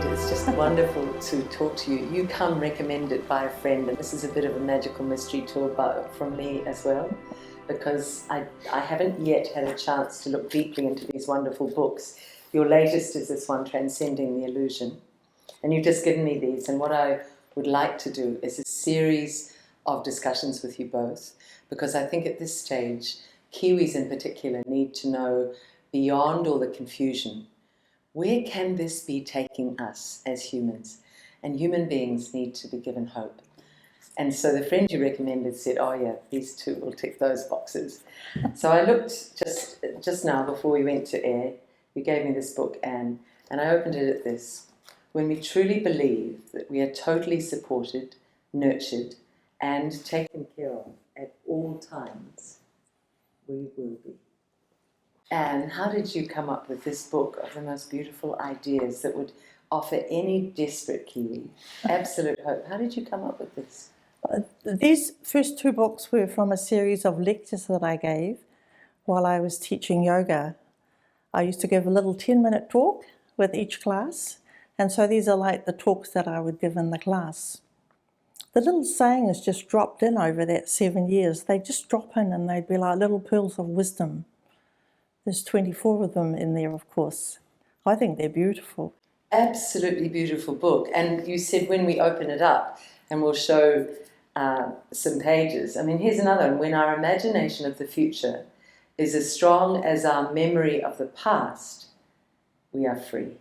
Ed, it's just wonderful to talk to you. You come recommended by a friend, and this is a bit of a magical mystery tour from me as well, because I haven't yet had a chance to look deeply into these wonderful books. Your latest is this one, Transcending the Illusion, and you've just given me these, and what I would like to do is a series of discussions with you both, because I think at this stage, Kiwis in particular need to know, beyond all the confusion, where can this be taking us as humans? And human beings need to be given hope. And so the friend you recommended said, oh yeah, these two will tick those boxes. So I looked just now before we went to air. You gave me this book, Anne, and I opened it at this. When we truly believe that we are totally supported, nurtured, and taken care of at all times, we will be. Anne, how did you come up with this book of the most beautiful ideas that would offer any desperate Kiwi absolute hope? How did you come up with this? These first two books were from a series of lectures that I gave while I was teaching yoga. I used to give a little 10-minute talk with each class, and so these are like the talks that I would give in the class. The little sayings just dropped in over that 7 years. They just drop in and they'd be like little pearls of wisdom. There's 24 of them in there, of course. I think they're beautiful. Absolutely beautiful book. And you said when we open it up, and we'll show some pages. I mean, here's another one. When our imagination of the future is as strong as our memory of the past, we are free.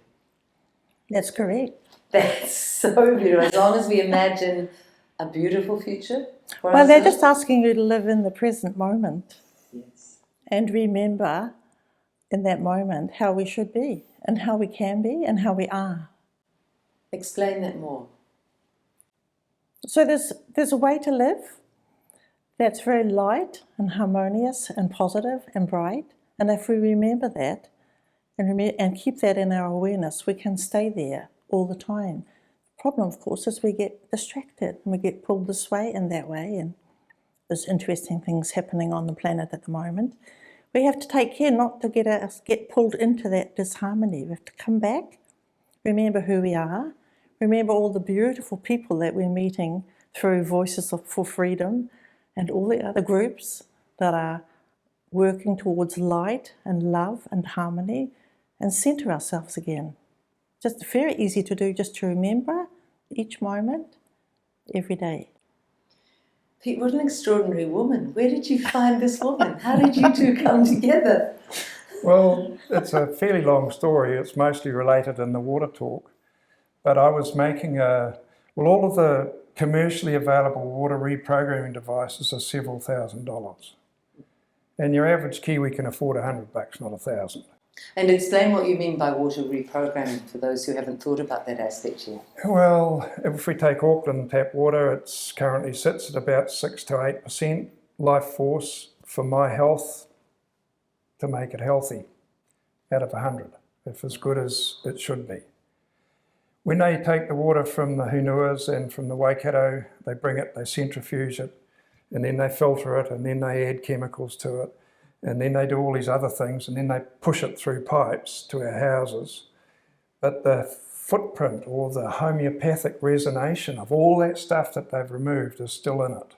That's correct. That's so beautiful. As long as we imagine a beautiful future. Well, they're just asking you to live in the present moment. Yes. And remember in that moment how we should be and how we can be and how we are. Explain that more. So there's a way to live that's very light and harmonious and positive and bright. And if we remember that and keep that in our awareness, we can stay there all the time. The problem, of course, is we get distracted and we get pulled this way and that way, and there's interesting things happening on the planet at the moment. We have to take care not to get pulled into that disharmony. We have to come back, remember who we are, remember all the beautiful people that we're meeting through Voices for Freedom and all the other groups that are working towards light and love and harmony, and centre ourselves again. Just very easy to do, just to remember each moment, every day. Pete, what an extraordinary woman. Where did you find this woman? How did you two come together? Well, it's a fairly long story. It's mostly related in the water talk. But I was making all of the commercially available water reprogramming devices are several $1,000s. And your average Kiwi can afford $100, not $1,000. And explain what you mean by water reprogramming for those who haven't thought about that aspect yet. Well, if we take Auckland tap water, it currently sits at about 6 to 8% life force for my health to make it healthy out of 100, if as good as it should be. When they take the water from the Hunuas and from the Waikato, they bring it, they centrifuge it, and then they filter it, and then they add chemicals to it. And then they do all these other things, and then they push it through pipes to our houses. But the footprint or the homeopathic resonation of all that stuff that they've removed is still in it.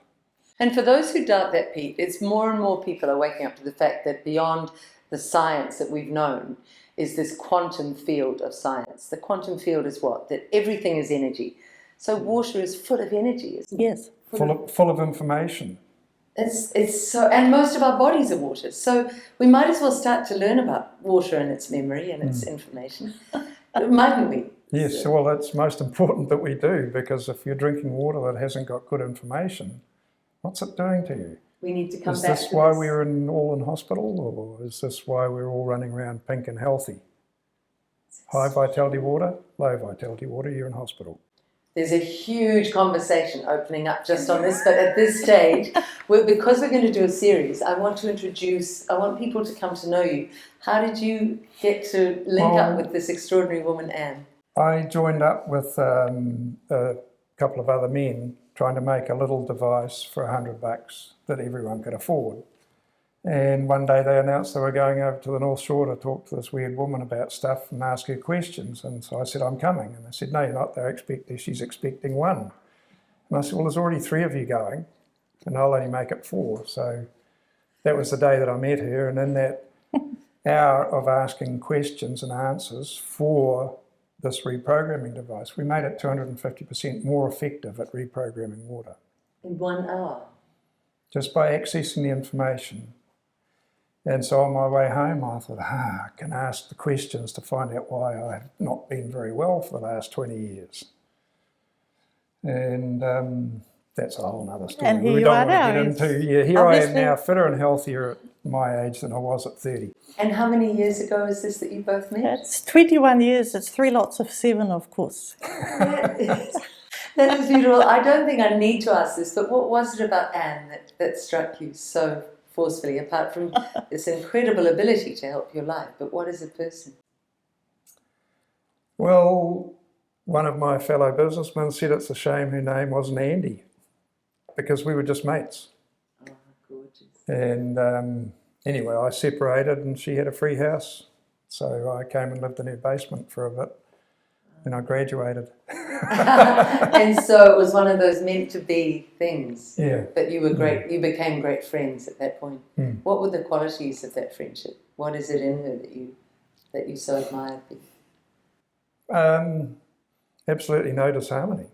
And for those who doubt that, Pete, it's more and more people are waking up to the fact that beyond the science that we've known is this quantum field of science. The quantum field is what? That everything is energy. So water is full of energy, isn't it? Yes. Full of information. It's so, and most of our bodies are water. So we might as well start to learn about water and its memory and its information, mightn't we? Yes, well, it's most important that we do, because if you're drinking water that hasn't got good information, what's it doing to you? We need to come back to this. Is this why we're all in hospital, or is this why we're all running around pink and healthy? High vitality water, low vitality water, you're in hospital. There's a huge conversation opening up just on this, but at this stage, because we're going to do a series, I want people to come to know you. How did you get to link up with this extraordinary woman, Anne? I joined up with a couple of other men trying to make a little device for $100 that everyone could afford. And one day they announced they were going over to the North Shore to talk to this weird woman about stuff and ask her questions. And so I said, I'm coming. And they said, no, you're not. She's expecting one. And I said, well, there's already 3 of you going, and I'll only make it 4. So that was the day that I met her. And in that hour of asking questions and answers for this reprogramming device, we made it 250% more effective at reprogramming water. In 1 hour? Just by accessing the information. And so on my way home, I thought, I can ask the questions to find out why I've not been very well for the last 20 years. And that's a whole other story. And here we you don't are want now. to get into. Yeah, here I am Obviously. now, fitter and healthier at my age than I was at 30. And how many years ago is this that you both met? It's 21 years. It's 3 lots of 7, of course. That is beautiful. I don't think I need to ask this, but what was it about Anne that struck you so forcefully, apart from this incredible ability to help your life? But what is a person? Well, one of my fellow businessmen said it's a shame her name wasn't Andy, because we were just mates. Oh, gorgeous. And anyway, I separated and she had a free house. So I came and lived in her basement for a bit. And I graduated. And so it was one of those meant to be things. Yeah. But you were great. You became great friends at that point. What were the qualities of that friendship? What is it in her that you so admired? Absolutely no disharmony.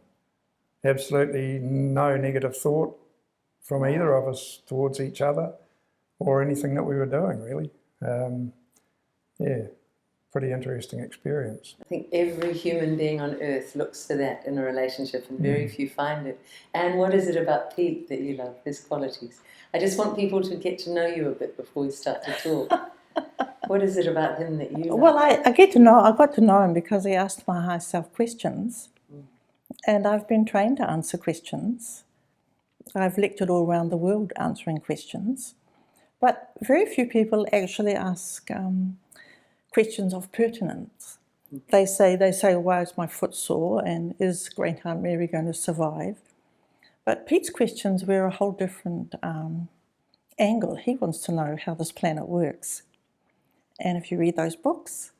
Absolutely no negative thought from either of us towards each other or anything that we were doing, really. Yeah. Pretty interesting experience. I think every human being on earth looks for that in a relationship, and very few find it. And what is it about Pete that you love, his qualities? I just want people to get to know you a bit before we start to talk. What is it about him that you love? Well, I got to know him because he asked my high self questions. And I've been trained to answer questions. I've lectured all around the world answering questions. But very few people actually ask questions of pertinence. They say, why is my foot sore, and is Great Aunt Mary going to survive? But Pete's questions were a whole different angle. He wants to know how this planet works. And if you read those books,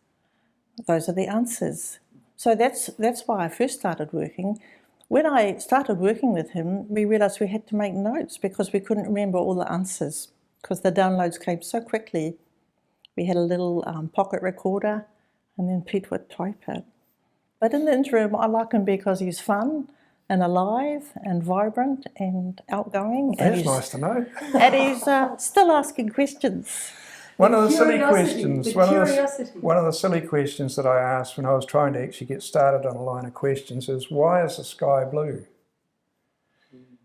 those are the answers. So that's why I first started working. When I started working with him, we realised we had to make notes because we couldn't remember all the answers because the downloads came so quickly. We had a little pocket recorder, and then Pete would type it. But in the interim, I like him because he's fun and alive and vibrant and outgoing. That's nice to know. And he's still asking questions. One of the silly questions that I asked when I was trying to actually get started on a line of questions is, why is the sky blue?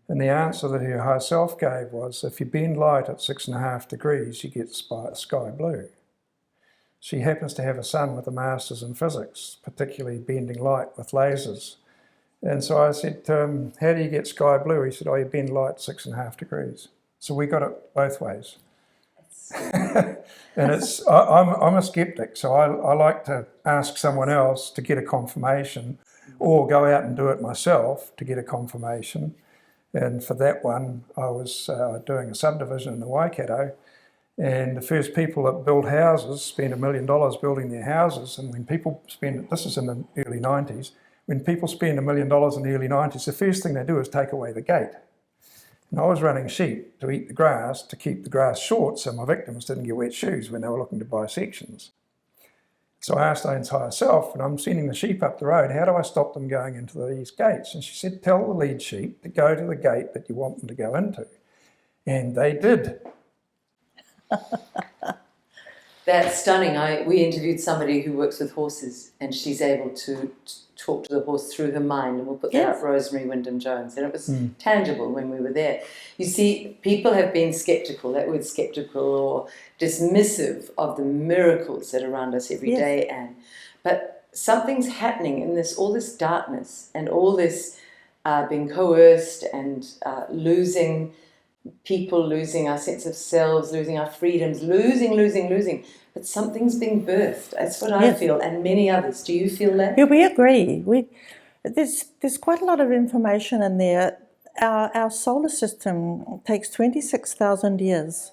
And the answer that her higher self gave was, if you bend light at 6.5 degrees, you get sky blue. She happens to have a son with a master's in physics, particularly bending light with lasers. And so I said to him, how do you get sky blue? He said, you bend light 6.5 degrees. So we got it both ways. And I'm a skeptic, so I like to ask someone else to get a confirmation, or go out and do it myself to get a confirmation. And for that one, I was doing a subdivision in the Waikato, and the first people that built houses spent $1 million building their houses. And when people spend, this is in the early 90s, when people spend $1 million in the early 90s, the first thing they do is take away the gate. And I was running sheep to eat the grass, to keep the grass short so my victims didn't get wet shoes when they were looking to buy sections. So I asked Anne's higher self, and I'm sending the sheep up the road, how do I stop them going into these gates? And she said, tell the lead sheep to go to the gate that you want them to go into. And they did. That's stunning. We interviewed somebody who works with horses, and she's able to talk to the horse through her mind, and we'll put that up, Rosemary Wyndham-Jones, and it was tangible when we were there. You see, people have been sceptical, that word sceptical or dismissive of the miracles that are around us every day, Anne. But something's happening in all this darkness and all this being coerced and losing people, losing our sense of selves, losing our freedoms, losing. But something's being birthed. That's what I feel, and many others. Do you feel that? Yeah, we agree. There's quite a lot of information in there. Our solar system takes 26,000 years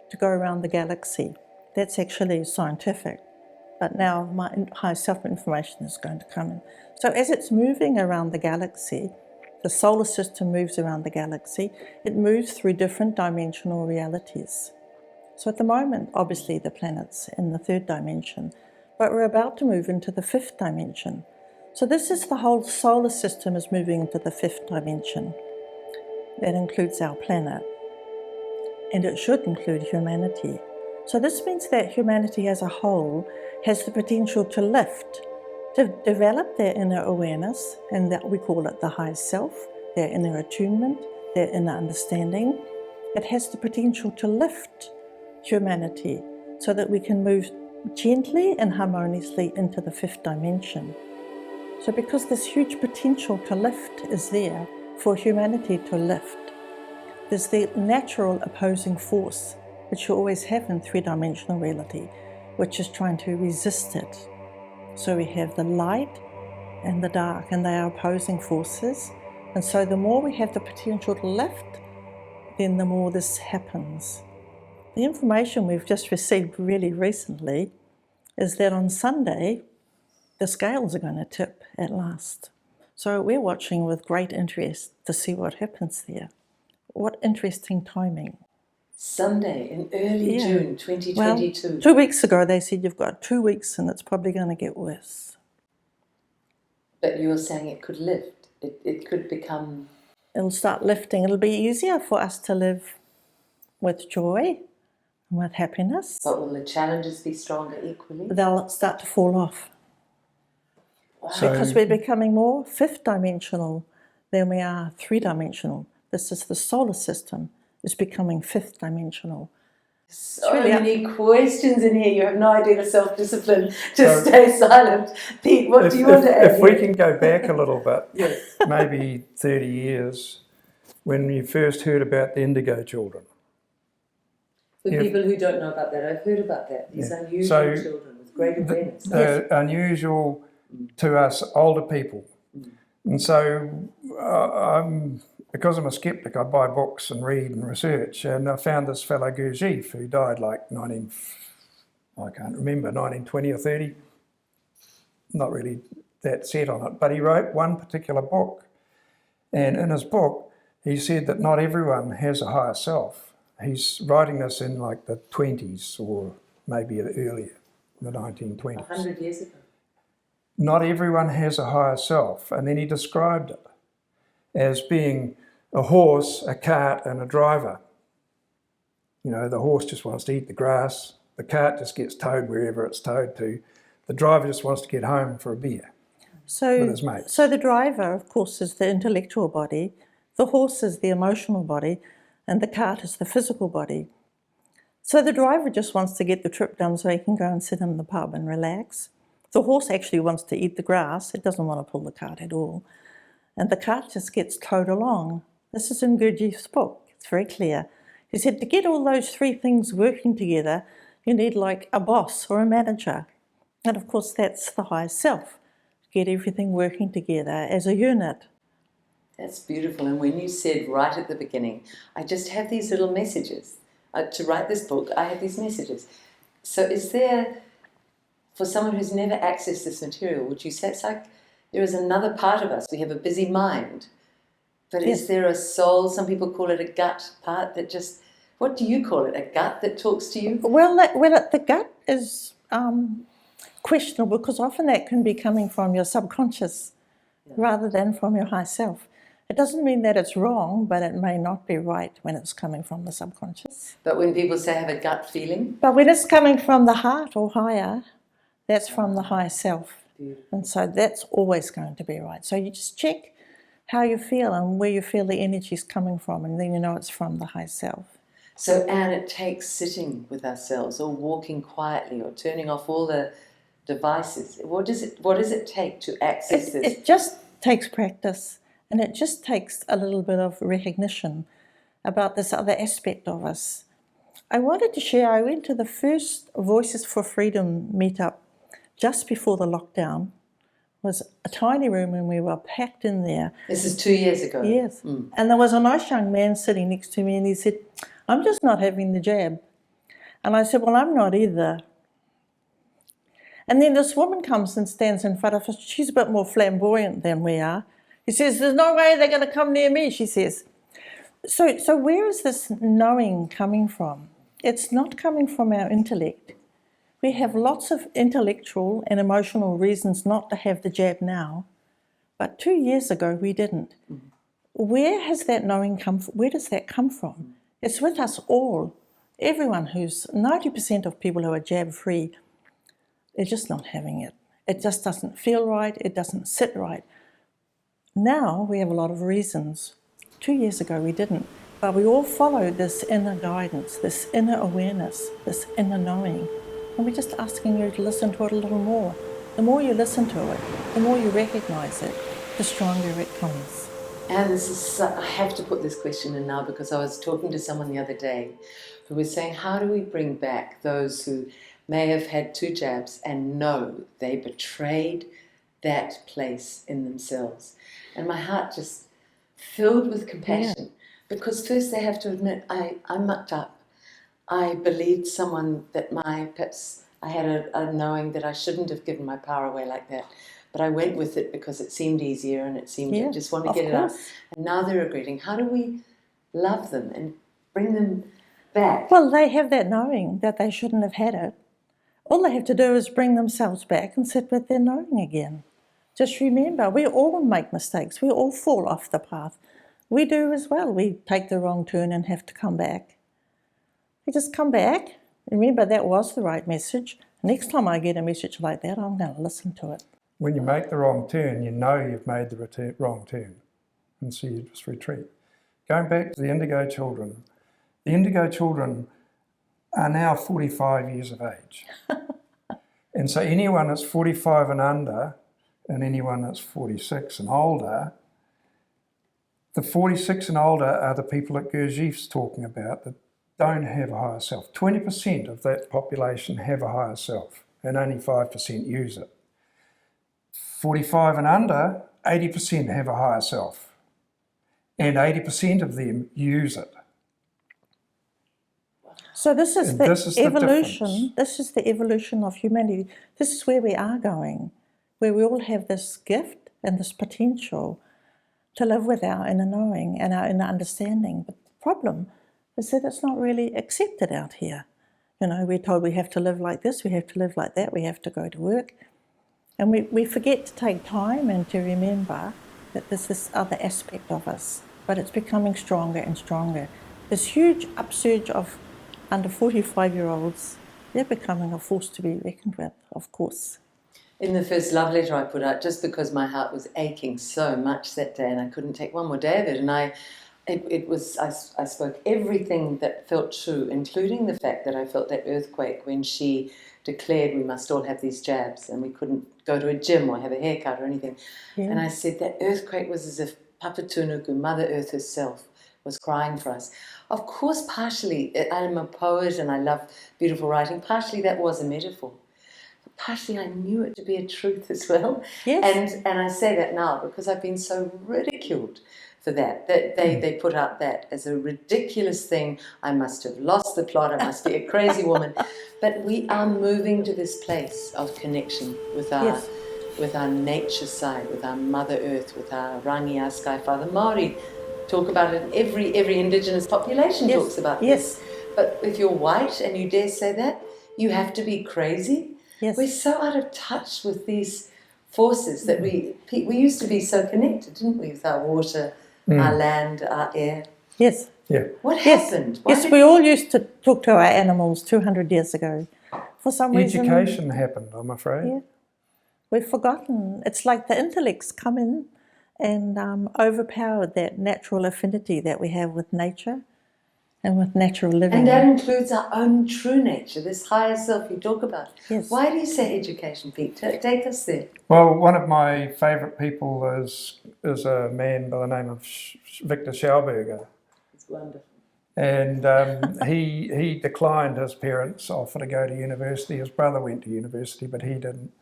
to go around the galaxy. That's actually scientific. But now my higher self information is going to come in. So as it's moving around the galaxy, the solar system moves around the galaxy, it moves through different dimensional realities. So at the moment, obviously the planet's in the third dimension, but we're about to move into the fifth dimension. So this is the whole solar system is moving into the fifth dimension. That includes our planet. And it should include humanity. So this means that humanity as a whole has the potential to lift, to develop their inner awareness, and that we call it the higher self, their inner attunement, their inner understanding. It has the potential to lift humanity so that we can move gently and harmoniously into the fifth dimension. So because this huge potential to lift is there for humanity to lift, there's the natural opposing force, which you always have in three-dimensional reality, which is trying to resist it. So we have the light and the dark, and they are opposing forces. And so the more we have the potential to lift, then the more this happens. The information we've just received really recently is that on Sunday, the scales are going to tip at last. So we're watching with great interest to see what happens there. What interesting timing. Sunday in early June 2022. Well, 2 weeks ago they said you've got 2 weeks and it's probably going to get worse. But you were saying it could lift. It could become... It'll start lifting. It'll be easier for us to live with joy and with happiness. But will the challenges be stronger equally? They'll start to fall off. Wow. Because we're becoming more fifth dimensional than we are three-dimensional. This is the solar system is becoming fifth dimensional. So many questions in here. You have no idea the self-discipline to stay silent. Pete, what do you want to add? If we can go back a little bit, maybe 30 years, when you first heard about the indigo children. For people who don't know about that, I've heard about that. These unusual children with great awareness. They're unusual to us older people. And so because I'm a skeptic, I buy books and read and research, and I found this fellow Gurdjieff who died like 1920 or 30. Not really that set on it, but he wrote one particular book, and in his book he said that not everyone has a higher self. He's writing this in like the 20s or maybe earlier, the 1920s. 100 years ago. Not everyone has a higher self, and then he described it as being a horse, a cart and a driver. You know, the horse just wants to eat the grass, the cart just gets towed wherever it's towed to, the driver just wants to get home for a beer with his mates. So the driver, of course, is the intellectual body, the horse is the emotional body, and the cart is the physical body. So the driver just wants to get the trip done so he can go and sit in the pub and relax. The horse actually wants to eat the grass, it doesn't want to pull the cart at all. And the cart just gets towed along. This is in Gurdjieff's book, it's very clear. He said to get all those three things working together, you need like a boss or a manager. And of course that's the higher self, get everything working together as a unit. That's beautiful. And when you said right at the beginning, I just have these little messages. To write this book, I have these messages. So is there, for someone who's never accessed this material, would you say it's like there is another part of us? We have a busy mind. But is there a soul, some people call it a gut part that just, what do you call it, a gut that talks to you? Well, the gut is questionable because often that can be coming from your subconscious rather than from your higher self. It doesn't mean that it's wrong, but it may not be right when it's coming from the subconscious. But when people say have a gut feeling? But when it's coming from the heart or higher, that's from the higher self. Beautiful. And so that's always going to be right. So you just check how you feel and where you feel the energy is coming from, and then you know it's from the higher self. So, Anne, it takes sitting with ourselves or walking quietly or turning off all the devices. What does it take to access this? It just takes practice, and it just takes a little bit of recognition about this other aspect of us. I wanted to share, I went to the first Voices for Freedom meetup just before the lockdown. It was a tiny room and we were packed in there. This is 2 years ago. Yes. And there was a nice young man sitting next to me and he said, I'm just not having the jab. And I said, well, I'm not either. And then this woman comes and stands in front of us. She's a bit more flamboyant than we are. She says, there's no way they're going to come near me, she says. So where is this knowing coming from? It's not coming from our intellect. We have lots of intellectual and emotional reasons not to have the jab now, but 2 years ago we didn't. Where has that knowing come from? Where does that come from? It's with us all. Everyone who's 90% of people who are jab-free, they're just not having it. It just doesn't feel right. It doesn't sit right. Now we have a lot of reasons. 2 years ago we didn't. But we all followed this inner guidance, this inner awareness, this inner knowing. And we're just asking you to listen to it a little more. The more you listen to it, the more you recognize it, the stronger it comes. And this is, I have to put this question in now because I was talking to someone the other day who was saying, how do we bring back those who may have had 2 jabs and know they betrayed that place in themselves? And my heart just filled with compassion because first they have to admit, I mucked up. I believed someone that perhaps I had a knowing that I shouldn't have given my power away like that. But I went with it because it seemed easier and it seemed I just want to get it out. And now they're regretting. How do we love them and bring them back? Well, they have that knowing that they shouldn't have had it. All they have to do is bring themselves back and sit with their knowing again. Just remember, we all make mistakes. We all fall off the path. We do as well. We take the wrong turn and have to come back. We just come back. Remember, that was the right message. Next time I get a message like that, I'm going to listen to it. When you make the wrong turn, you know you've made the wrong turn. And so you just retreat. Going back to the indigo children. The indigo children are now 45 years of age. And so anyone that's 45 and under, and anyone that's 46 and older, the 46 and older are the people that Gurdjieff's talking about that don't have a higher self. 20% of that population have a higher self, and only 5% use it. 45 and under, 80% have a higher self, and 80% of them use it. So this is the evolution. This is the evolution of humanity. This is where we are going, where we all have this gift and this potential to live with our inner knowing and our inner understanding. But the problem is that it's not really accepted out here. You know, we're told we have to live like this, we have to live like that, we have to go to work. And we forget to take time and to remember that there's this other aspect of us, but it's becoming stronger and stronger. This huge upsurge of under 45-year-olds, they're becoming a force to be reckoned with, of course. In the first love letter I put out, just because my heart was aching so much that day and I couldn't take one more day of it, and I spoke everything that felt true, including the fact that I felt that earthquake when she declared we must all have these jabs and we couldn't go to a gym or have a haircut or anything. Yeah. And I said that earthquake was as if Papa Tunuku, Mother Earth herself, was crying for us. Of course, partially, I'm a poet and I love beautiful writing. Partially that was a metaphor. But partially I knew it to be a truth as well. Yes. And I say that now because I've been so ridiculed for that they put out that as a ridiculous thing. I must have lost the plot, I must be a crazy woman. But we are moving to this place of connection with our nature side, with our Mother Earth, with our Rangi, our Sky Father. Māori talk about it, every indigenous population talks about this. But if you're white and you dare say that, you have to be crazy. Yes. We're so out of touch with these forces that we used to be so connected, didn't we, with our water, our land, our air. Yes. Yeah. What happened? Yes, we all used to talk to our animals 200 years ago. For some reason... Education happened, I'm afraid. Yeah. We've forgotten. It's like the intellects come in and overpowered that natural affinity that we have with nature and with natural living. And that includes our own true nature, this higher self you talk about. Yes. Why do you say education, Pete? Take us there. Well, one of my favourite people is a man by the name of Victor Schauberger. It's wonderful. And he declined his parents' offer to go to university. His brother went to university, but he didn't.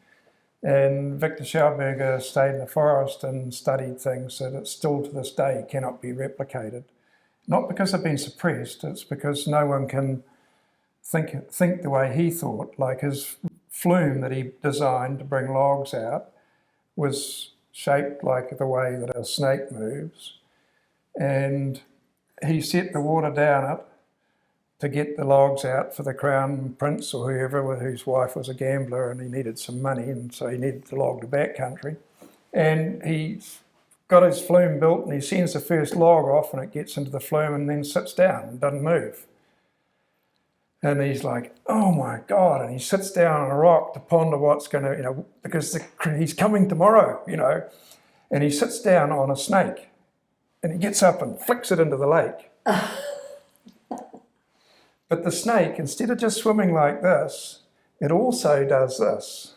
And Victor Schauberger stayed in the forest and studied things that still to this day cannot be replicated. Not because they've been suppressed, it's because no one can think the way he thought. Like his flume that he designed to bring logs out was shaped like the way that a snake moves, and he set the water down it to get the logs out for the crown prince or whoever, whose wife was a gambler, and he needed some money, and so he needed to log the backcountry. And he's got his flume built, and he sends the first log off, and it gets into the flume and then sits down and doesn't move. And he's like, oh my God, and he sits down on a rock to ponder what's going to, because he's coming tomorrow, and he sits down on a snake, and he gets up and flicks it into the lake. But the snake, instead of just swimming like this, it also does this,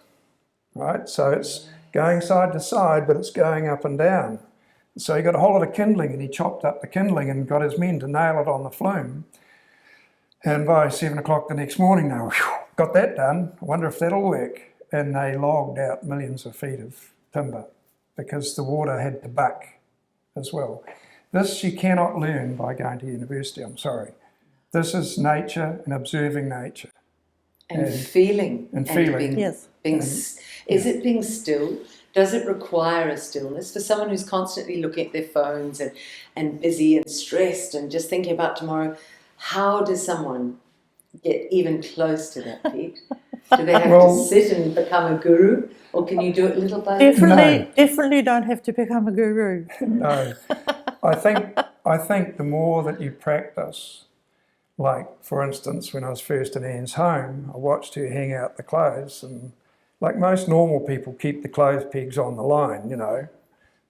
right? So it's going side to side, but it's going up and down. So he got a whole lot of kindling, and he chopped up the kindling and got his men to nail it on the flume. And by 7 o'clock the next morning, they got that done. I wonder if that'll work. And they logged out millions of feet of timber because the water had to buck as well. This you cannot learn by going to university, I'm sorry. This is nature and observing nature. And feeling. Yes. Is it being still? Does it require a stillness? For someone who's constantly looking at their phones and busy and stressed and just thinking about tomorrow, how does someone get even close to that, Pete? Do they have to sit and become a guru, or can you do it little by little? Definitely don't have to become a guru. No. I think the more that you practice, like, for instance, when I was first in Anne's home, I watched her hang out the clothes, and like most normal people keep the clothes pegs on the line,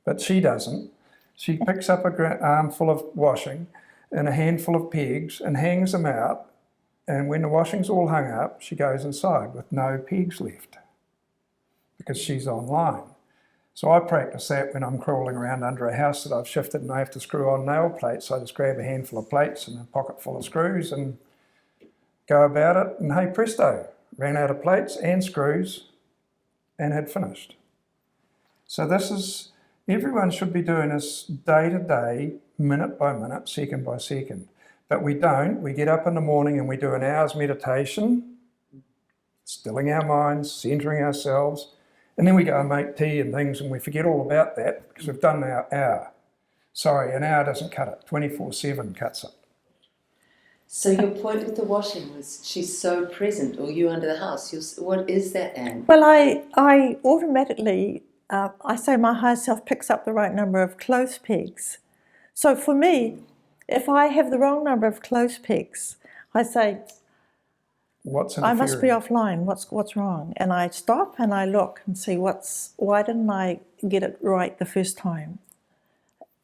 but she doesn't. She picks up a armful of washing and a handful of pegs and hangs them out, and when the washing's all hung up, she goes inside with no pegs left because she's online. So I practice that when I'm crawling around under a house that I've shifted and I have to screw on nail plates. I just grab a handful of plates and a pocket full of screws and go about it, and hey presto, ran out of plates and screws and had finished. So everyone should be doing this day to day, minute by minute, second by second. But we don't. We get up in the morning and we do an hour's meditation, stilling our minds, centering ourselves, and then we go and make tea and things, and we forget all about that because we've done our hour. Sorry, an hour doesn't cut it. 24/7 cuts it. So your point with the washing was she's so present, or you under the house. What is that, Anne? Well, I automatically, I say my higher self picks up the right number of clothes pegs. So for me, if I have the wrong number of clothes pegs, I say, I must be offline. What's wrong? And I stop and I look and see why didn't I get it right the first time?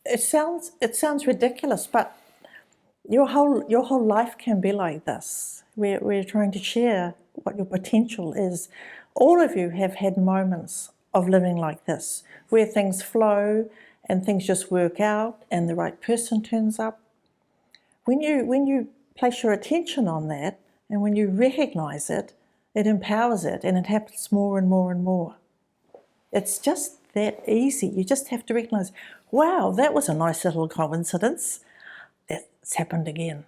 It sounds ridiculous, but your whole life can be like this. We're trying to share what your potential is. All of you have had moments of living like this, where things flow and things just work out and the right person turns up. When you place your attention on that, and when you recognize it, it empowers it, and it happens more and more and more. It's just that easy. You just have to recognize, wow, that was a nice little coincidence. It's happened again.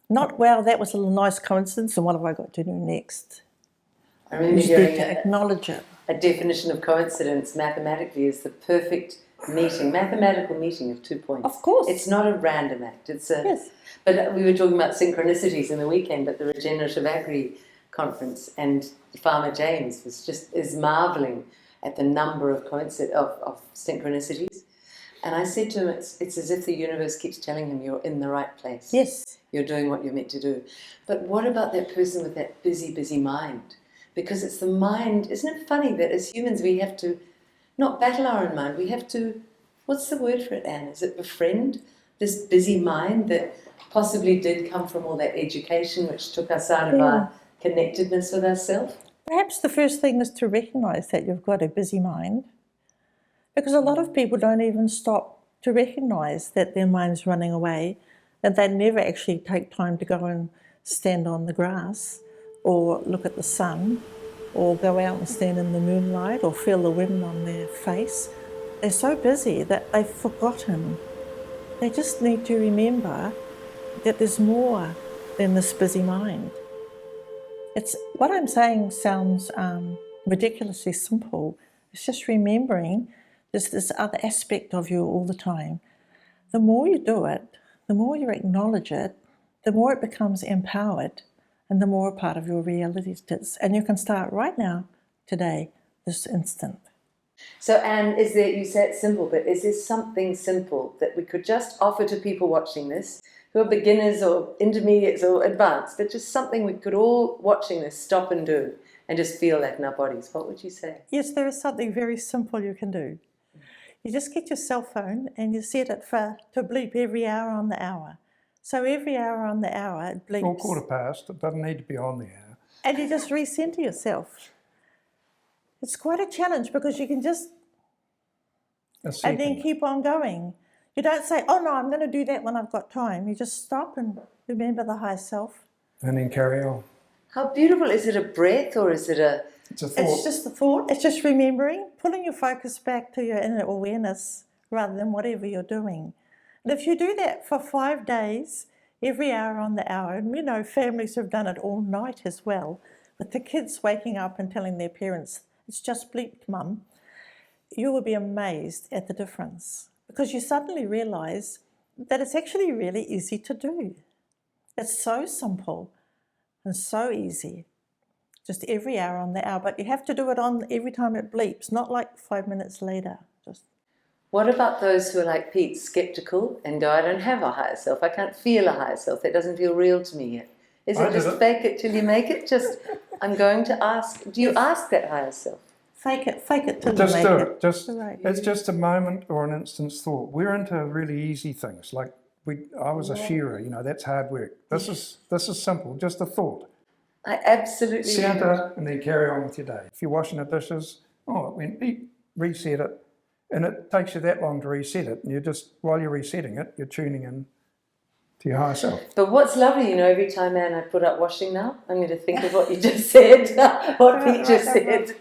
Not, wow, that was a little nice coincidence, and what have I got to do next? I remember You hearing need to acknowledge it. A definition of coincidence mathematically is the perfect mathematical meeting of 2 points. Of course. It's not a random act. Yes. But we were talking about synchronicities in the weekend at the Regenerative Agri conference, and Farmer James is marvelling at the number of synchronicities. And I said to him, it's as if the universe keeps telling him you're in the right place. Yes. You're doing what you're meant to do. But what about that person with that busy, busy mind? Because it's the mind. Isn't it funny that as humans we have to not battle our own mind, we have to, what's the word for it, Anne? Is it befriend this busy mind that possibly did come from all that education which took us out of our connectedness with ourselves? Perhaps the first thing is to recognise that you've got a busy mind, because a lot of people don't even stop to recognise that their mind's running away, and they never actually take time to go and stand on the grass or look at the sun or go out and stand in the moonlight or feel the wind on their face. They're so busy that they've forgotten. They just need to remember that there's more in this busy mind. It's what I'm saying sounds ridiculously simple. It's just remembering there's this other aspect of you all the time. The more you do it, the more you acknowledge it, the more it becomes empowered, and the more a part of your reality it is. And you can start right now, today, this instant. So, Anne, is there, you say it's simple, but is there something simple that we could just offer to people watching this, who are beginners or intermediates or advanced, but just something we could all, watching this, stop and do and just feel that in our bodies? What would you say? Yes, there is something very simple you can do. You just get your cell phone and you set it to bleep every hour on the hour. So every hour on the hour it bleeps. Or quarter past, it doesn't need to be on the hour. And you just recenter yourself. It's quite a challenge because you can just, and then keep on going. You don't say, oh no, I'm going to do that when I've got time. You just stop and remember the higher self. And then carry on. How beautiful. Is it a breath or is it a... It's a thought. It's just a thought. It's just remembering, pulling your focus back to your inner awareness rather than whatever you're doing. And if you do that for 5 days, every hour on the hour, and you know families have done it all night as well, with the kids waking up and telling their parents, it's just bleeped, Mum, you will be amazed at the difference because you suddenly realise that it's actually really easy to do. It's so simple and so easy. Just every hour on the hour, but you have to do it on every time it bleeps, not like 5 minutes later. Just. What about those who are like Pete, sceptical and go, I don't have a higher self, I can't feel a higher self, that doesn't feel real to me yet? Is it just fake it till you make it? Just, I'm going to ask, do you ask that higher self? Fake it till you make it. Just do it. Right. It's just a moment or an instant's thought. We're into really easy things. Like I was a shearer, you know, that's hard work. This is simple, just a thought. I absolutely Center and then carry on with your day. If you're washing the dishes, it went beep, reset it. And it takes you that long to reset it. And you just, while you're resetting it, you're tuning in to your higher self. But what's lovely, you know, every time, Anne, I put up washing now, I'm going to think of what you just said, what Pete just said.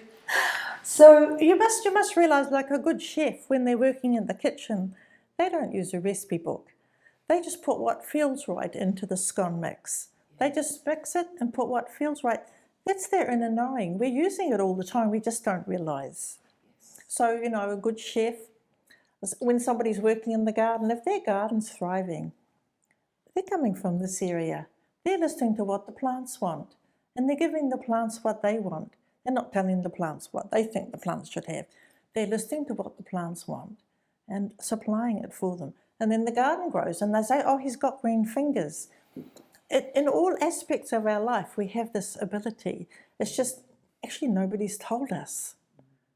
So you must realise, like a good chef, when they're working in the kitchen, they don't use a recipe book. They just put what feels right into the scone mix. They just mix it and put what feels right. That's their inner knowing. We're using it all the time. We just don't realise. So, you know, a good chef, when somebody's working in the garden, if their garden's thriving, they're coming from this area. They're listening to what the plants want, and they're giving the plants what they want. They're not telling the plants what they think the plants should have. They're listening to what the plants want and supplying it for them. And then the garden grows, and they say, oh, he's got green fingers. In all aspects of our life, we have this ability. It's just, actually, nobody's told us.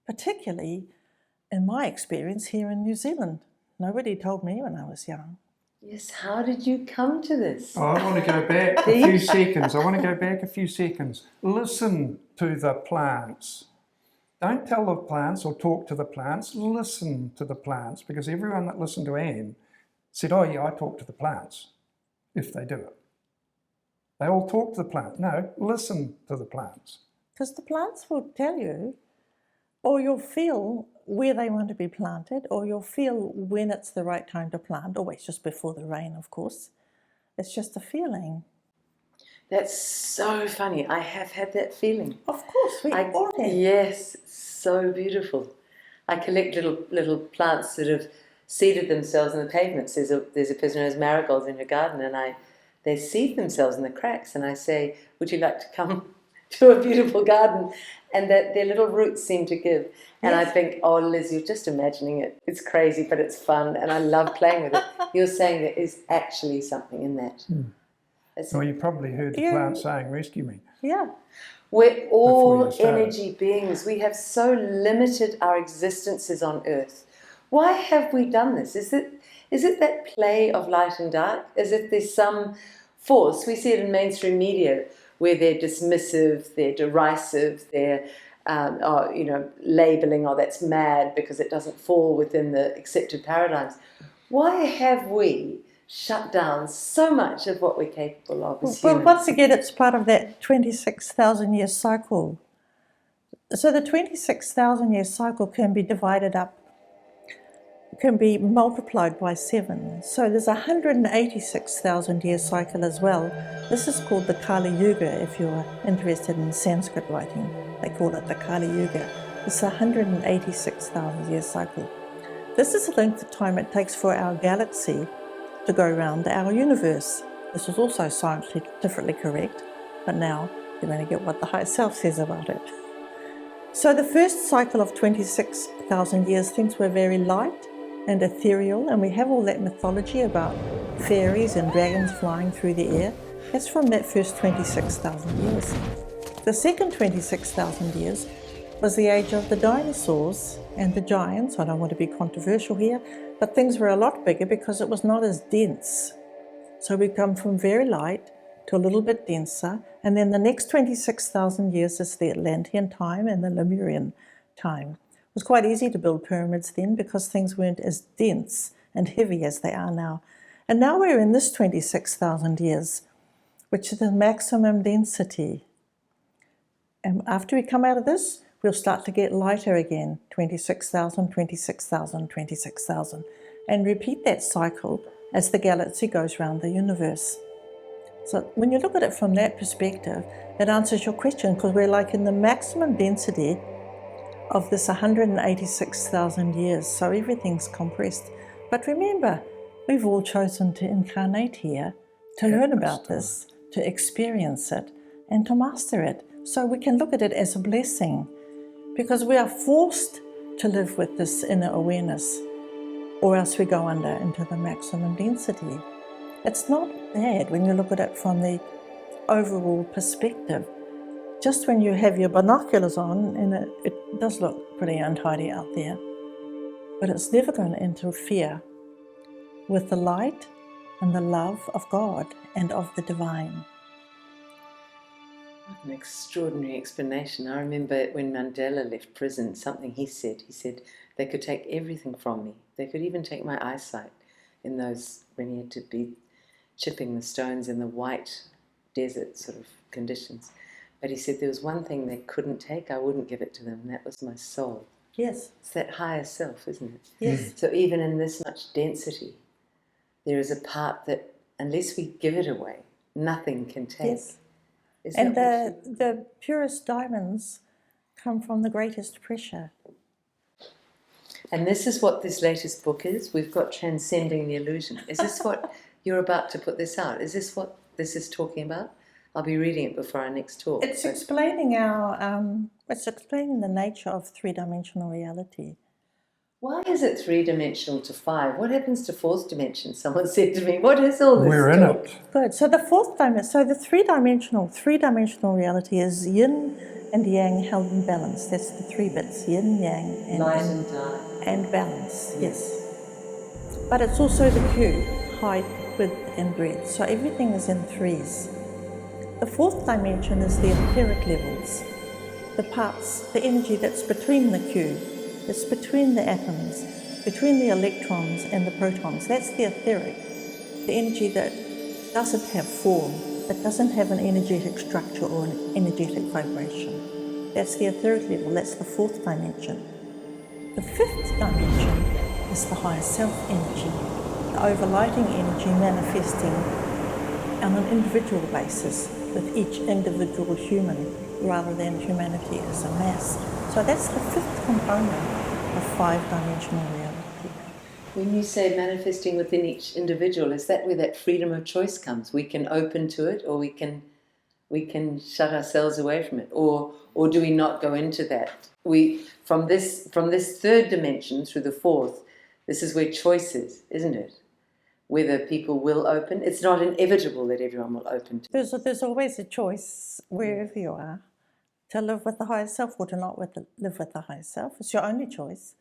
Particularly, in my experience here in New Zealand. Nobody told me when I was young. Yes, how did you come to this? Oh, I want to go back a few seconds. Listen to the plants. Don't tell the plants or talk to the plants. Listen to the plants, because everyone that listened to Anne said, oh yeah, I talk to the plants, if they do it. They all talk to the plants. No, listen to the plants. Because the plants will tell you, or you'll feel where they want to be planted, or you'll feel when it's the right time to plant, always just before the rain, of course. It's just a feeling. That's so funny. I have had that feeling. Of course, we all have. Yes, it's so beautiful. I collect little plants that have seeded themselves in the pavements. There's a person who has marigolds in her garden, and they seed themselves in the cracks, and I say, would you like to come to a beautiful garden? And that their little roots seem to give. And yes. I think, oh, Liz, you're just imagining it. It's crazy, but it's fun, and I love playing with it. You're saying there is actually something in that. Well, you probably heard the plant saying, rescue me. Yeah. We're all energy beings. We have so limited our existences on Earth. Why have we done this? Is it that play of light and dark? As if there's some force. We see it in mainstream media, where they're dismissive, they're derisive, they're labelling, oh, that's mad because it doesn't fall within the accepted paradigms. Why have we shut down so much of what we're capable of as humans? Well, once again, it's part of that 26,000-year cycle. So the 26,000-year cycle can be divided up can be multiplied by 7. So there's a 186,000 year cycle as well. This is called the Kali Yuga if you're interested in Sanskrit writing. They call it the Kali Yuga. It's a 186,000 year cycle. This is the length of time it takes for our galaxy to go around our universe. This is also scientifically correct, but now you're going to get what the higher self says about it. So the first cycle of 26,000 years, things were very light and ethereal, and we have all that mythology about fairies and dragons flying through the air. That's from that first 26,000 years. The second 26,000 years was the age of the dinosaurs and the giants. I don't want to be controversial here, but things were a lot bigger because it was not as dense. So we come from very light to a little bit denser, and then the next 26,000 years is the Atlantean time and the Lemurian time. It was quite easy to build pyramids then because things weren't as dense and heavy as they are now. And now we're in this 26,000 years, which is the maximum density. And after we come out of this, we'll start to get lighter again, 26,000, 26,000, 26,000, and repeat that cycle as the galaxy goes around the universe. So when you look at it from that perspective, it answers your question, because we're like in the maximum density of this 186,000 years, so everything's compressed. But remember, we've all chosen to incarnate here, to learn about this, to experience it, and to master it. So we can look at it as a blessing, because we are forced to live with this inner awareness, or else we go under into the maximum density. It's not bad when you look at it from the overall perspective. Just when you have your binoculars on, and it does look pretty untidy out there, but it's never going to interfere with the light and the love of God and of the divine. What an extraordinary explanation. I remember when Mandela left prison, something he said, they could take everything from me. They could even take my eyesight in those, when he had to be chipping the stones in the white desert sort of conditions. But he said there was one thing they couldn't take, I wouldn't give it to them, and that was my soul. Yes. It's that higher self, isn't it? Yes. So even in this much density, there is a part that, unless we give it away, nothing can take. Yes. And the purest diamonds come from the greatest pressure. And this is what this latest book is. We've got Transcending the Illusion. Is this what you're about to put this out? Is this what this is talking about? I'll be reading it before our next talk. It's explaining it's explaining the nature of three-dimensional reality. Why is it 3-dimensional to 5? What happens to 4th dimension? Someone said to me, what is all this? We're in it. Good. So the the three-dimensional reality is yin and yang held in balance. That's the 3 bits: yin, yang, and light and dark. And balance. Yes. But it's also the Q, height, width, and breadth. So everything is in 3s. The 4th dimension is the etheric levels, the parts, the energy that's between the Q. It's between the atoms, between the electrons and the protons. That's the etheric, the energy that doesn't have form, that doesn't have an energetic structure or an energetic vibration. That's the etheric level, that's the 4th dimension. The 5th dimension is the higher self energy, the overlighting energy manifesting on an individual basis with each individual human rather than humanity as a mass. So that's the 5th component of 5-dimensional reality. When you say manifesting within each individual, is that where that freedom of choice comes? We can open to it, or we can shut ourselves away from it, or do we not go into that? We from this 3rd dimension through the 4th, this is where choice is, isn't it? Whether people will open. It's not inevitable that everyone will open to it. There's always a choice wherever you are, to live with the higher self or to not live with the higher self. It's your only choice,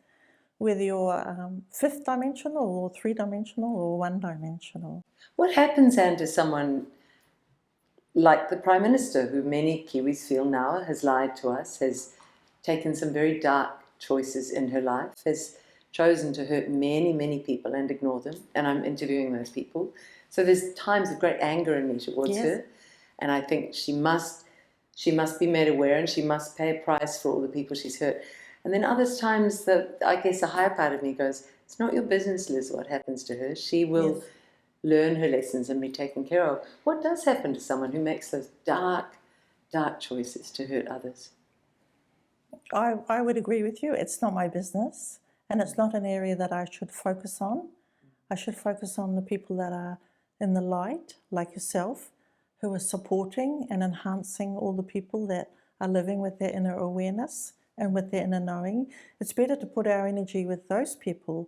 whether you're 5th dimensional or 3-dimensional or 1-dimensional. What happens, Anne, to someone like the Prime Minister, who many Kiwis feel now has lied to us, has taken some very dark choices in her life, has chosen to hurt many, many people and ignore them, and I'm interviewing those people. So there's times of great anger in me towards her, and I think she must be made aware, and she must pay a price for all the people she's hurt. And then other times, I guess the higher part of me goes, it's not your business, Liz, what happens to her. She will Yes. learn her lessons and be taken care of. What does happen to someone who makes those dark choices to hurt others? I would agree with you. It's not my business, and it's not an area that I should focus on. I should focus on the people that are in the light, like yourself, who are supporting and enhancing all the people that are living with their inner awareness and with their inner knowing. It's better to put our energy with those people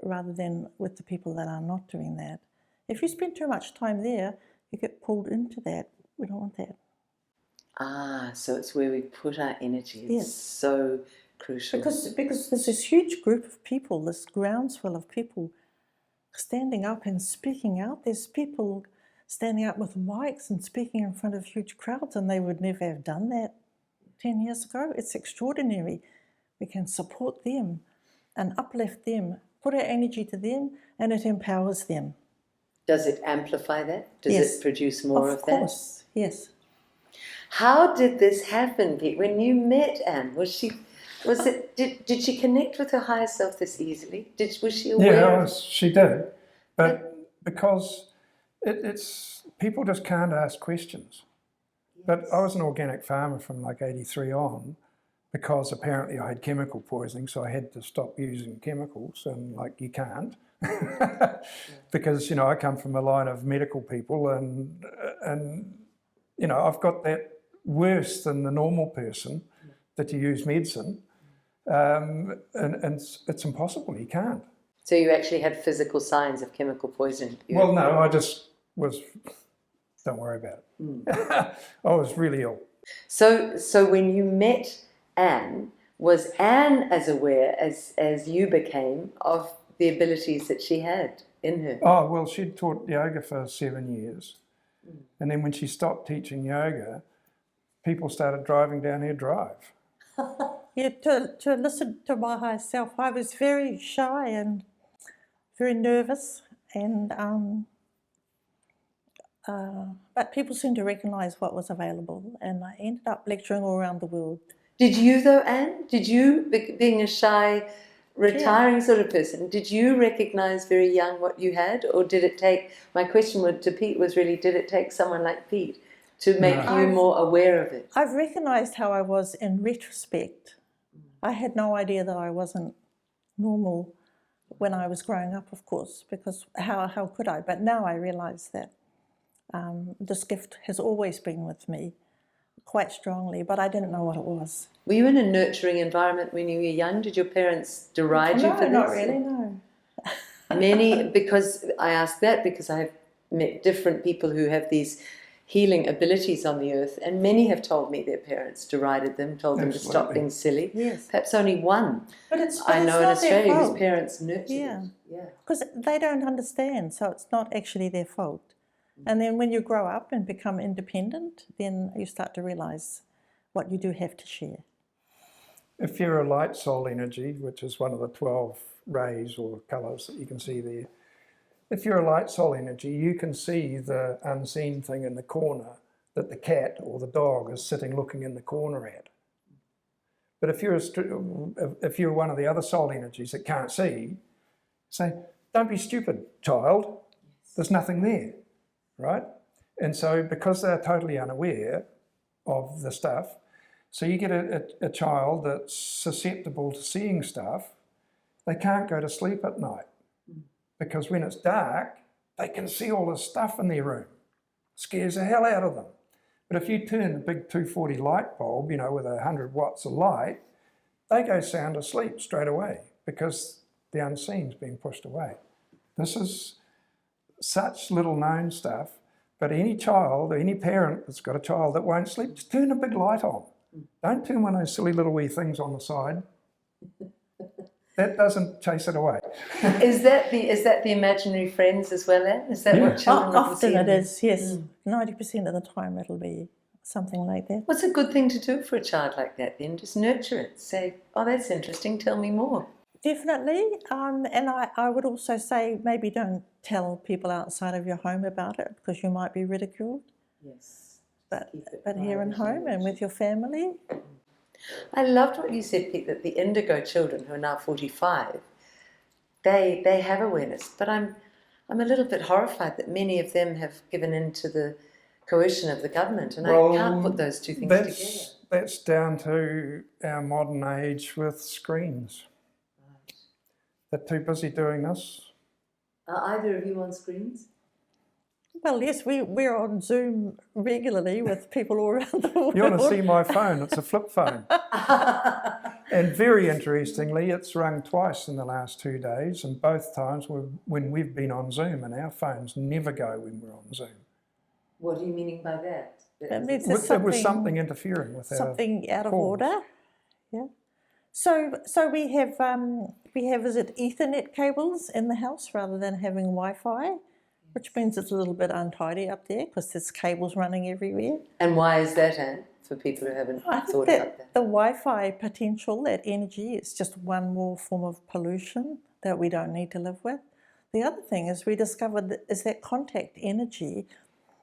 rather than with the people that are not doing that. If you spend too much time there, you get pulled into that. We don't want that. So it's where we put our energy. It's Yes. so crucial. Because there's this huge group of people, this groundswell of people standing up and speaking out. There's people standing up with mics and speaking in front of huge crowds, and they would never have done that 10 years ago. It's extraordinary. We can support them and uplift them, put our energy to them, and it empowers them. Does it amplify that? Does Yes. it produce more of that? Of course, yes. How did this happen, Pete? When you met Anne, did she connect with her higher self this easily? Was she aware? Yeah, she did, but because it's people just can't ask questions. But I was an organic farmer from like 83 on, because apparently I had chemical poisoning, so I had to stop using chemicals, and like you can't, because I come from a line of medical people, and I've got that worse than the normal person that you use medicine, and it's impossible. You can't. So you actually had physical signs of chemical poisoning? Well, no, I just was. Don't worry about it. I was really ill. So when you met Anne, was Anne as aware as you became of the abilities that she had in her? Oh, well, she'd taught yoga for 7 years. And then when she stopped teaching yoga, people started driving down her drive. Yeah, to listen to my higher self, I was very shy and very nervous, and but people seemed to recognise what was available, and I ended up lecturing all around the world. Did you though, Anne? Did you, being a shy, retiring sort of person, did you recognise very young what you had, or did it take? My question to Pete was really, did it take someone like Pete to make you more aware of it? I've recognised how I was in retrospect. I had no idea that I wasn't normal when I was growing up, of course, because how could I? But now I realise that this gift has always been with me quite strongly, but I didn't know what it was. Were you in a nurturing environment when you were young? Did your parents deride you for this? No, not really, no. Because I ask that because I've met different people who have these healing abilities on the earth, and many have told me their parents derided them, told them to stop being silly. Yes. Perhaps only one I know in Australia whose parents nurtured them. Yeah. Because they don't understand, so it's not actually their fault. And then when you grow up and become independent, then you start to realise what you do have to share. If you're a light soul energy, which is one of the 12 rays or colours that you can see there, if you're a light soul energy, you can see the unseen thing in the corner that the cat or the dog is sitting looking in the corner at. But if you're one of the other soul energies that can't see, say, don't be stupid, child. There's nothing there, right? And so because they're totally unaware of the stuff, so you get a child that's susceptible to seeing stuff, they can't go to sleep at night. Because when it's dark, they can see all this stuff in their room. Scares the hell out of them. But if you turn the big 240 light bulb, with 100 watts of light, they go sound asleep straight away because the unseen's being pushed away. This is such little known stuff, but any child, or any parent that's got a child that won't sleep, just turn a big light on. Don't turn one of those silly little wee things on the side. That doesn't chase it away. Is that the imaginary friends as well, Anne? Is that what children often it is, yes. 90% of the time it'll be something like that. What's a good thing to do for a child like that then? Just nurture it. Say, oh, that's interesting, tell me more. Definitely. And I would also say maybe don't tell people outside of your home about it because you might be ridiculed. Yes. But here in home and with your family. I loved what you said, Pete, that the indigo children who are now 45, they have awareness, but I'm a little bit horrified that many of them have given in to the coercion of the government, and I can't put those two things together. That's down to our modern age with screens. Right. They're too busy doing this. Are either of you on screens? Well, yes, we're on Zoom regularly with people all around the world. You want to see my phone? It's a flip phone. And very interestingly, it's rung twice in the last 2 days, and both times when we've been on Zoom, and our phones never go when we're on Zoom. What are you meaning by that? That means It was something interfering with something out of calls. order. Yeah. So we have is it Ethernet cables in the house rather than having Wi-Fi, which means it's a little bit untidy up there because there's cables running everywhere. And why is that, Anne, for people who haven't I think thought that about that? the Wi-Fi potential, that energy, is just one more form of pollution that we don't need to live with. The other thing is we discovered that contact energy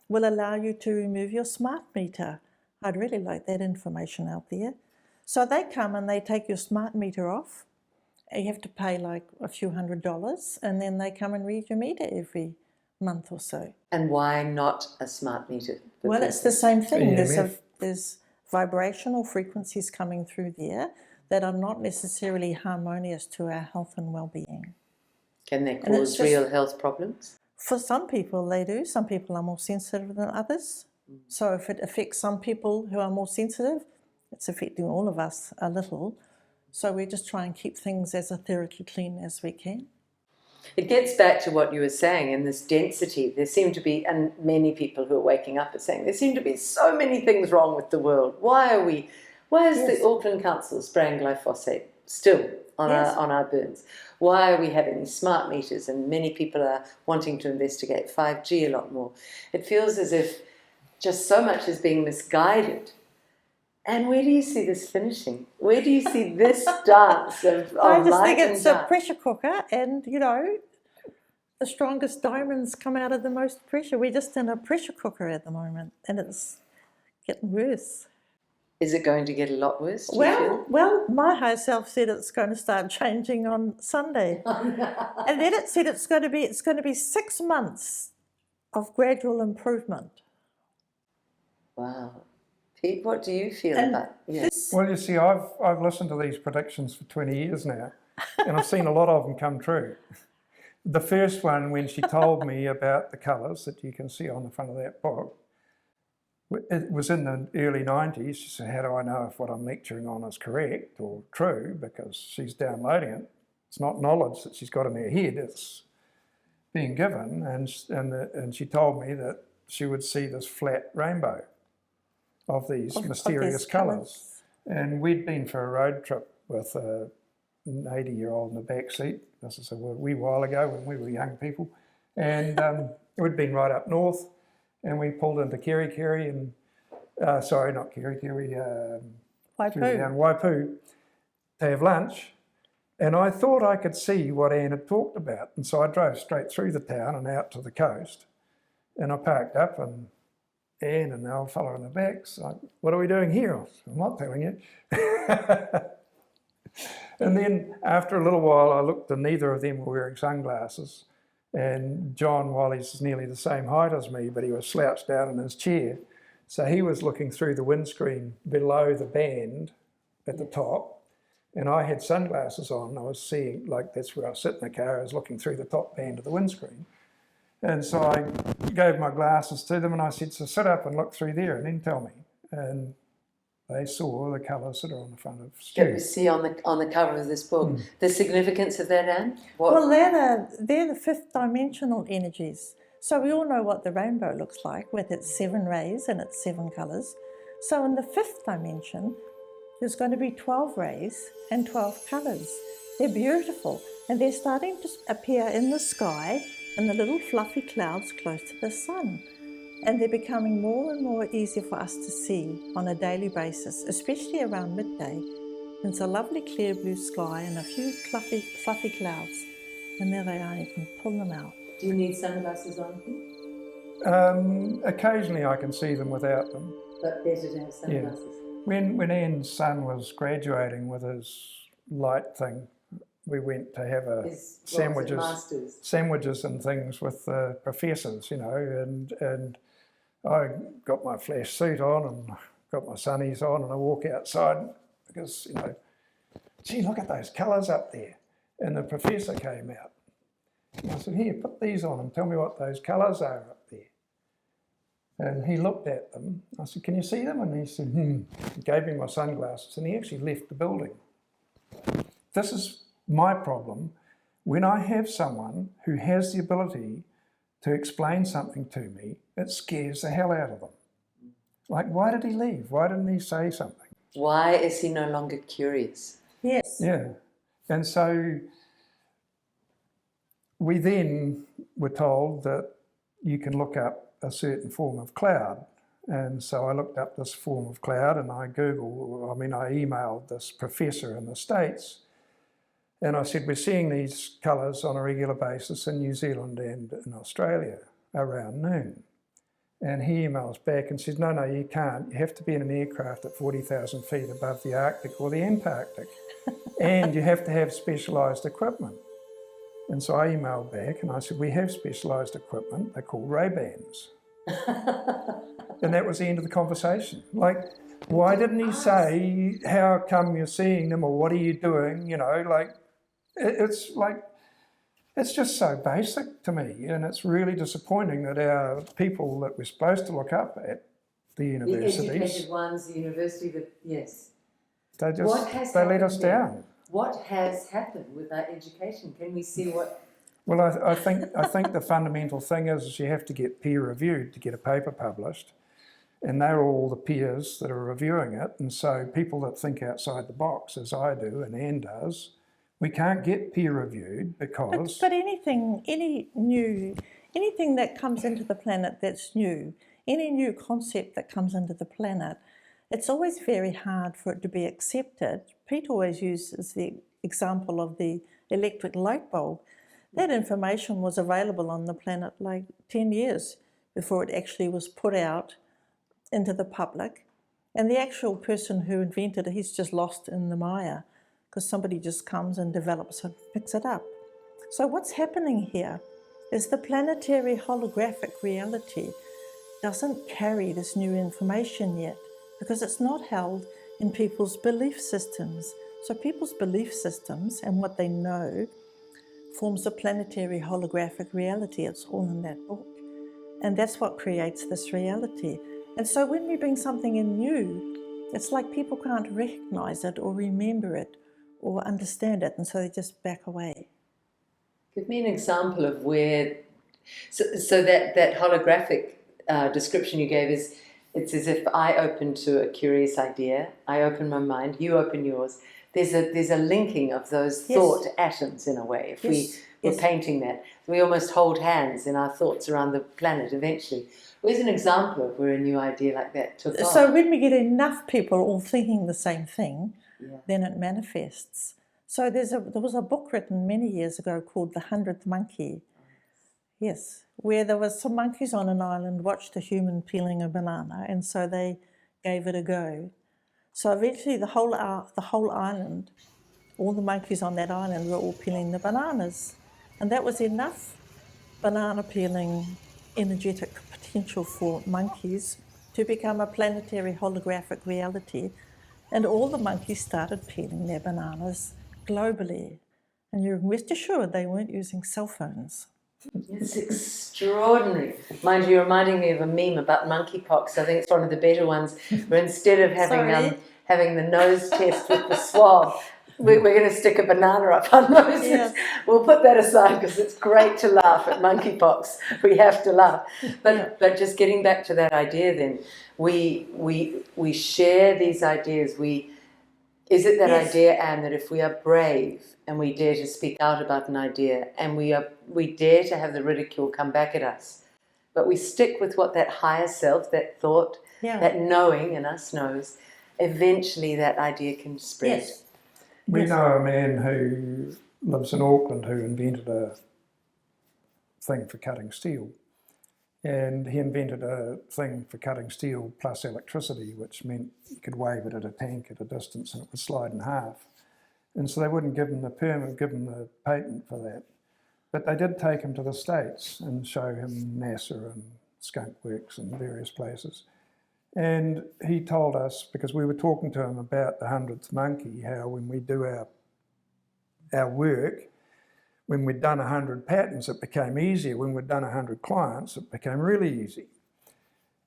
will allow you to remove your smart meter. I'd really like that information out there. So they come and they take your smart meter off. And you have to pay like a few $100s, and then they come and read your meter every month or so. And why not a smart meter? Well, it's the same thing. EMF. There's vibrational frequencies coming through there that are not necessarily harmonious to our health and well-being. Can they And it's cause just- real health problems? For some people, they do. Some people are more sensitive than others. So if it affects some people who are more sensitive, it's affecting all of us a little. So we just try and keep things as etherically clean as we can. It gets back to what you were saying in this density. There seem to be, and many people who are waking up are saying, there seem to be so many things wrong with the world. Why is Yes. the Auckland Council spraying glyphosate still on Yes. our burns? Why are we having these smart meters, and many people are wanting to investigate 5G a lot more? It feels as if just so much is being misguided. And where do you see this finishing? Where do you see this dance of I just light think and it's a dark? pressure cooker, and the strongest diamonds come out of the most pressure. We're just in a pressure cooker at the moment, and it's getting worse. Is it going to get a lot worse? Do you feel? Well, my higher self said it's going to start changing on Sunday, and then it said it's going to be 6 months of gradual improvement. Wow. Pete, what do you feel And about this, Well, you see, I've listened to these predictions for 20 years now, and I've seen a lot of them come true. The first one, when she told me about the colours that you can see on the front of that book, it was in the early 90s. She said, how do I know if what I'm lecturing on is correct or true? Because she's downloading it. It's not knowledge that she's got in her head, it's being given. And she told me that she would see this flat rainbow of these mysterious colours. And we'd been for a road trip with an 80-year-old in the back seat. This is a wee while ago when we were young people. And we'd been right up north, and we pulled into Kerikeri and, sorry, not Kerikeri, Waipu. down Waipu to have lunch. And I thought I could see what Anne had talked about. And so I drove straight through the town and out to the coast. And I parked up, and Anne and the old fellow in the back's like, what are we doing here? I'm not telling you. And then after a little while, I looked and neither of them were wearing sunglasses. And John, while he's nearly the same height as me, but he was slouched down in his chair. So he was looking through the windscreen below the band at the top. And I had sunglasses on. I was seeing, like that's where I sit in the car, I was looking through the top band of the windscreen. And so I gave my glasses to them and I said, so sit up and look through there and then tell me. And they saw the colours that are on the front of Can we Stu. see on the cover of this book the significance of that, Anne? Well, they're the fifth dimensional energies. So we all know what the rainbow looks like with its 7 rays and its 7 colours. So in the fifth dimension, there's going to be 12 rays and 12 colours. They're beautiful, and they're starting to appear in the sky in the little fluffy clouds close to the sun. And they're becoming more and more easy for us to see on a daily basis, especially around midday. It's a lovely clear blue sky and a few fluffy clouds. And there they are, you can pull them out. Do you need sunglasses on? Occasionally I can see them without them. But better to have sunglasses. When Ian's son was graduating with his light thing, we went to have sandwiches and things with the professors, you know, and I got my flash suit on and got my sunnies on, and I walk outside because, you know, gee, look at those colours up there. And the professor came out. And I said, here, put these on and tell me what those colours are up there. And he looked at them. I said, can you see them? And he said, He gave me my sunglasses, and he actually left the building. This is my problem. When I have someone who has the ability to explain something to me, it scares the hell out of them. Like, why did he leave? Why didn't he say something? Why is he no longer curious? Yes. Yeah. And so we then were told that you can look up a certain form of cloud. And so I looked up this form of cloud, and I emailed this professor in the States, and I said, we're seeing these colours on a regular basis in New Zealand and in Australia around noon. And he emails back and says, no, you can't. You have to be in an aircraft at 40,000 feet above the Arctic or the Antarctic. And you have to have specialised equipment. And so I emailed back and I said, we have specialised equipment. They're called Ray-Bans. And that was the end of the conversation. Like, why didn't he say, how come you're seeing them, or what are you doing? You know, like, it's just so basic to me, and it's really disappointing that our people that we're supposed to look up at, the universities, the educated ones, the university, yes, they let us down. What has happened with our education? Can we see what? Well, I think the fundamental thing is you have to get peer reviewed to get a paper published, and they're all the peers that are reviewing it, and so people that think outside the box, as I do and Anne does, we can't get peer reviewed because... But anything that comes into the planet that's new, any new concept that comes into the planet, it's always very hard for it to be accepted. Pete always uses the example of the electric light bulb. That information was available on the planet like 10 years before it actually was put out into the public. And the actual person who invented it, he's just lost in the mire, because somebody just comes and develops and picks it up. So what's happening here is the planetary holographic reality doesn't carry this new information yet, because it's not held in people's belief systems. So people's belief systems and what they know forms a planetary holographic reality. It's all in that book. And that's what creates this reality. And so when we bring something in new, it's like people can't recognize it or remember it or understand it, and so they just back away. Give me an example of where, so that holographic description you gave is, it's as if I open to a curious idea, I open my mind, you open yours. There's a linking of those thought atoms in a way. If we're painting that, we almost hold hands in our thoughts around the planet eventually. Where's an example of where a new idea like that took off? So when we get enough people all thinking the same thing, then it manifests. So there was a book written many years ago called The 100th Monkey. Yes, where there was some monkeys on an island watched a human peeling a banana, and so they gave it a go. So eventually the whole island, all the monkeys on that island were all peeling the bananas. And that was enough banana peeling energetic potential for monkeys to become a planetary holographic reality. And all the monkeys started peeling their bananas globally. And you can rest assured they weren't using cell phones. It's extraordinary. Mind you, you're reminding me of a meme about monkeypox. I think it's one of the better ones, where instead of having the nose test with the swab, we're going to stick a banana up our noses. Yes. We'll put that aside because it's great to laugh at monkeypox. We have to laugh. But just getting back to that idea then, we share these ideas. Is it that idea, Anne, that if we are brave and we dare to speak out about an idea and we dare to have the ridicule come back at us, but we stick with what that higher self, that thought, that knowing in us knows, eventually that idea can spread. Yes. We know a man who lives in Auckland who invented a thing for cutting steel. And he invented a thing for cutting steel plus electricity, which meant you could wave it at a tank at a distance and it would slide in half. And so they wouldn't give him the permit, give him the patent for that. But they did take him to the States and show him NASA and Skunk Works and various places. And he told us, because we were talking to him about the 100th monkey, how when we do our work, when we'd done 100 patents, it became easier. When we'd done 100 clients, it became really easy.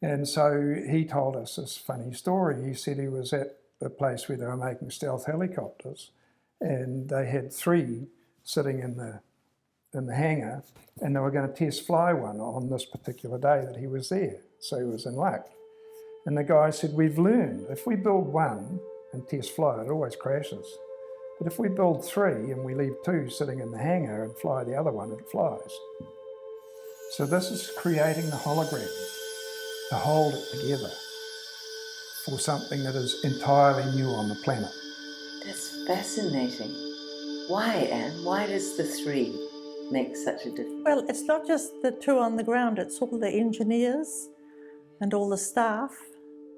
And so he told us this funny story. He said he was at the place where they were making stealth helicopters, and they had 3 sitting in the hangar, and they were going to test fly one on this particular day that he was there. So he was in luck. And the guy said, we've learned if we build one and test fly, it always crashes. But if we build 3 and we leave 2 sitting in the hangar and fly the other one, it flies. So this is creating the hologram to hold it together for something that is entirely new on the planet. That's fascinating. Why, Anne? Why does the 3 make such a difference? Well, it's not just the 2 on the ground, it's all the engineers and all the staff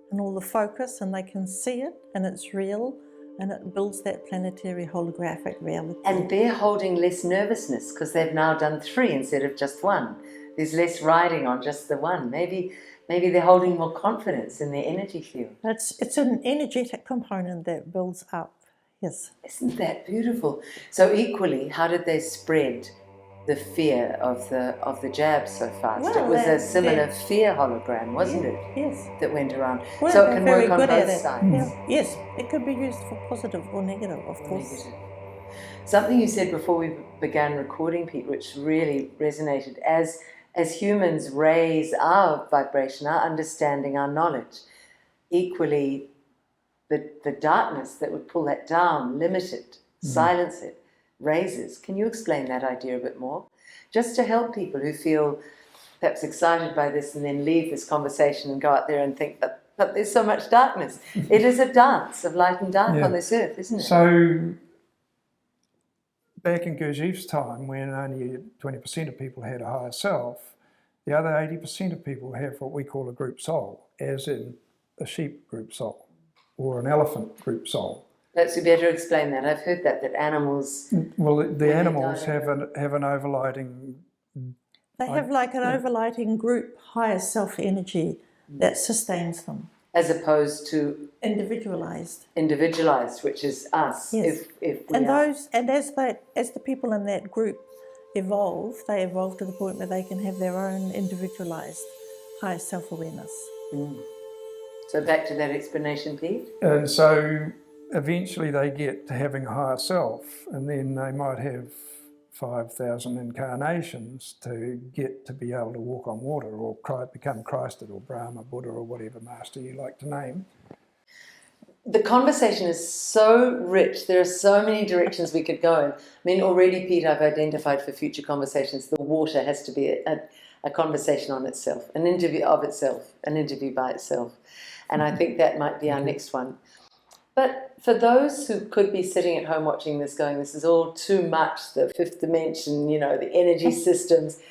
and all the focus, and they can see it and it's real. And it builds that planetary holographic reality. And they're holding less nervousness because they've now done 3 instead of just 1. There's less riding on just the 1. Maybe they're holding more confidence in their energy field. It's an energetic component that builds up, yes. Isn't that beautiful? So equally, how did they spread the fear of the jab so fast? Well, it was a similar fear hologram, wasn't it? Yes. That went around. Well, so it can very work on good at both it. sides. Yeah. Yes, it could be used for positive or negative, of course. Negative. Something you said before we began recording, Pete, which really resonated. As humans raise our vibration, our understanding, our knowledge, equally the darkness that would pull that down, limit it, silence it, raises. Can you explain that idea a bit more? Just to help people who feel perhaps excited by this and then leave this conversation and go out there and think, but there's so much darkness. It is a dance of light and dark on this earth, isn't it? So back in Gurdjieff's time, when only 20% of people had a higher self, the other 80% of people have what we call a group soul, as in a sheep group soul or an elephant group soul. Perhaps you better explain that. I've heard that animals... Well, the animals have an overlighting... They have like an overlighting group higher self energy that sustains them. As opposed to... Individualized. Individualized, which is us. Yes. If we and are. as the people in that group evolve, they evolve to the point where they can have their own individualized higher self-awareness. So back to that explanation, Pete. And so eventually they get to having a higher self, and then they might have 5,000 incarnations to get to be able to walk on water or become Christed or Brahma, Buddha or whatever master you like to name. The conversation is so rich. There are so many directions we could go in. I mean, already, Pete, I've identified for future conversations, the water has to be a conversation on itself, an interview of itself, an interview by itself. And I think that might be our next one. But for those who could be sitting at home watching this going, this is all too much, the 5th dimension, the energy systems.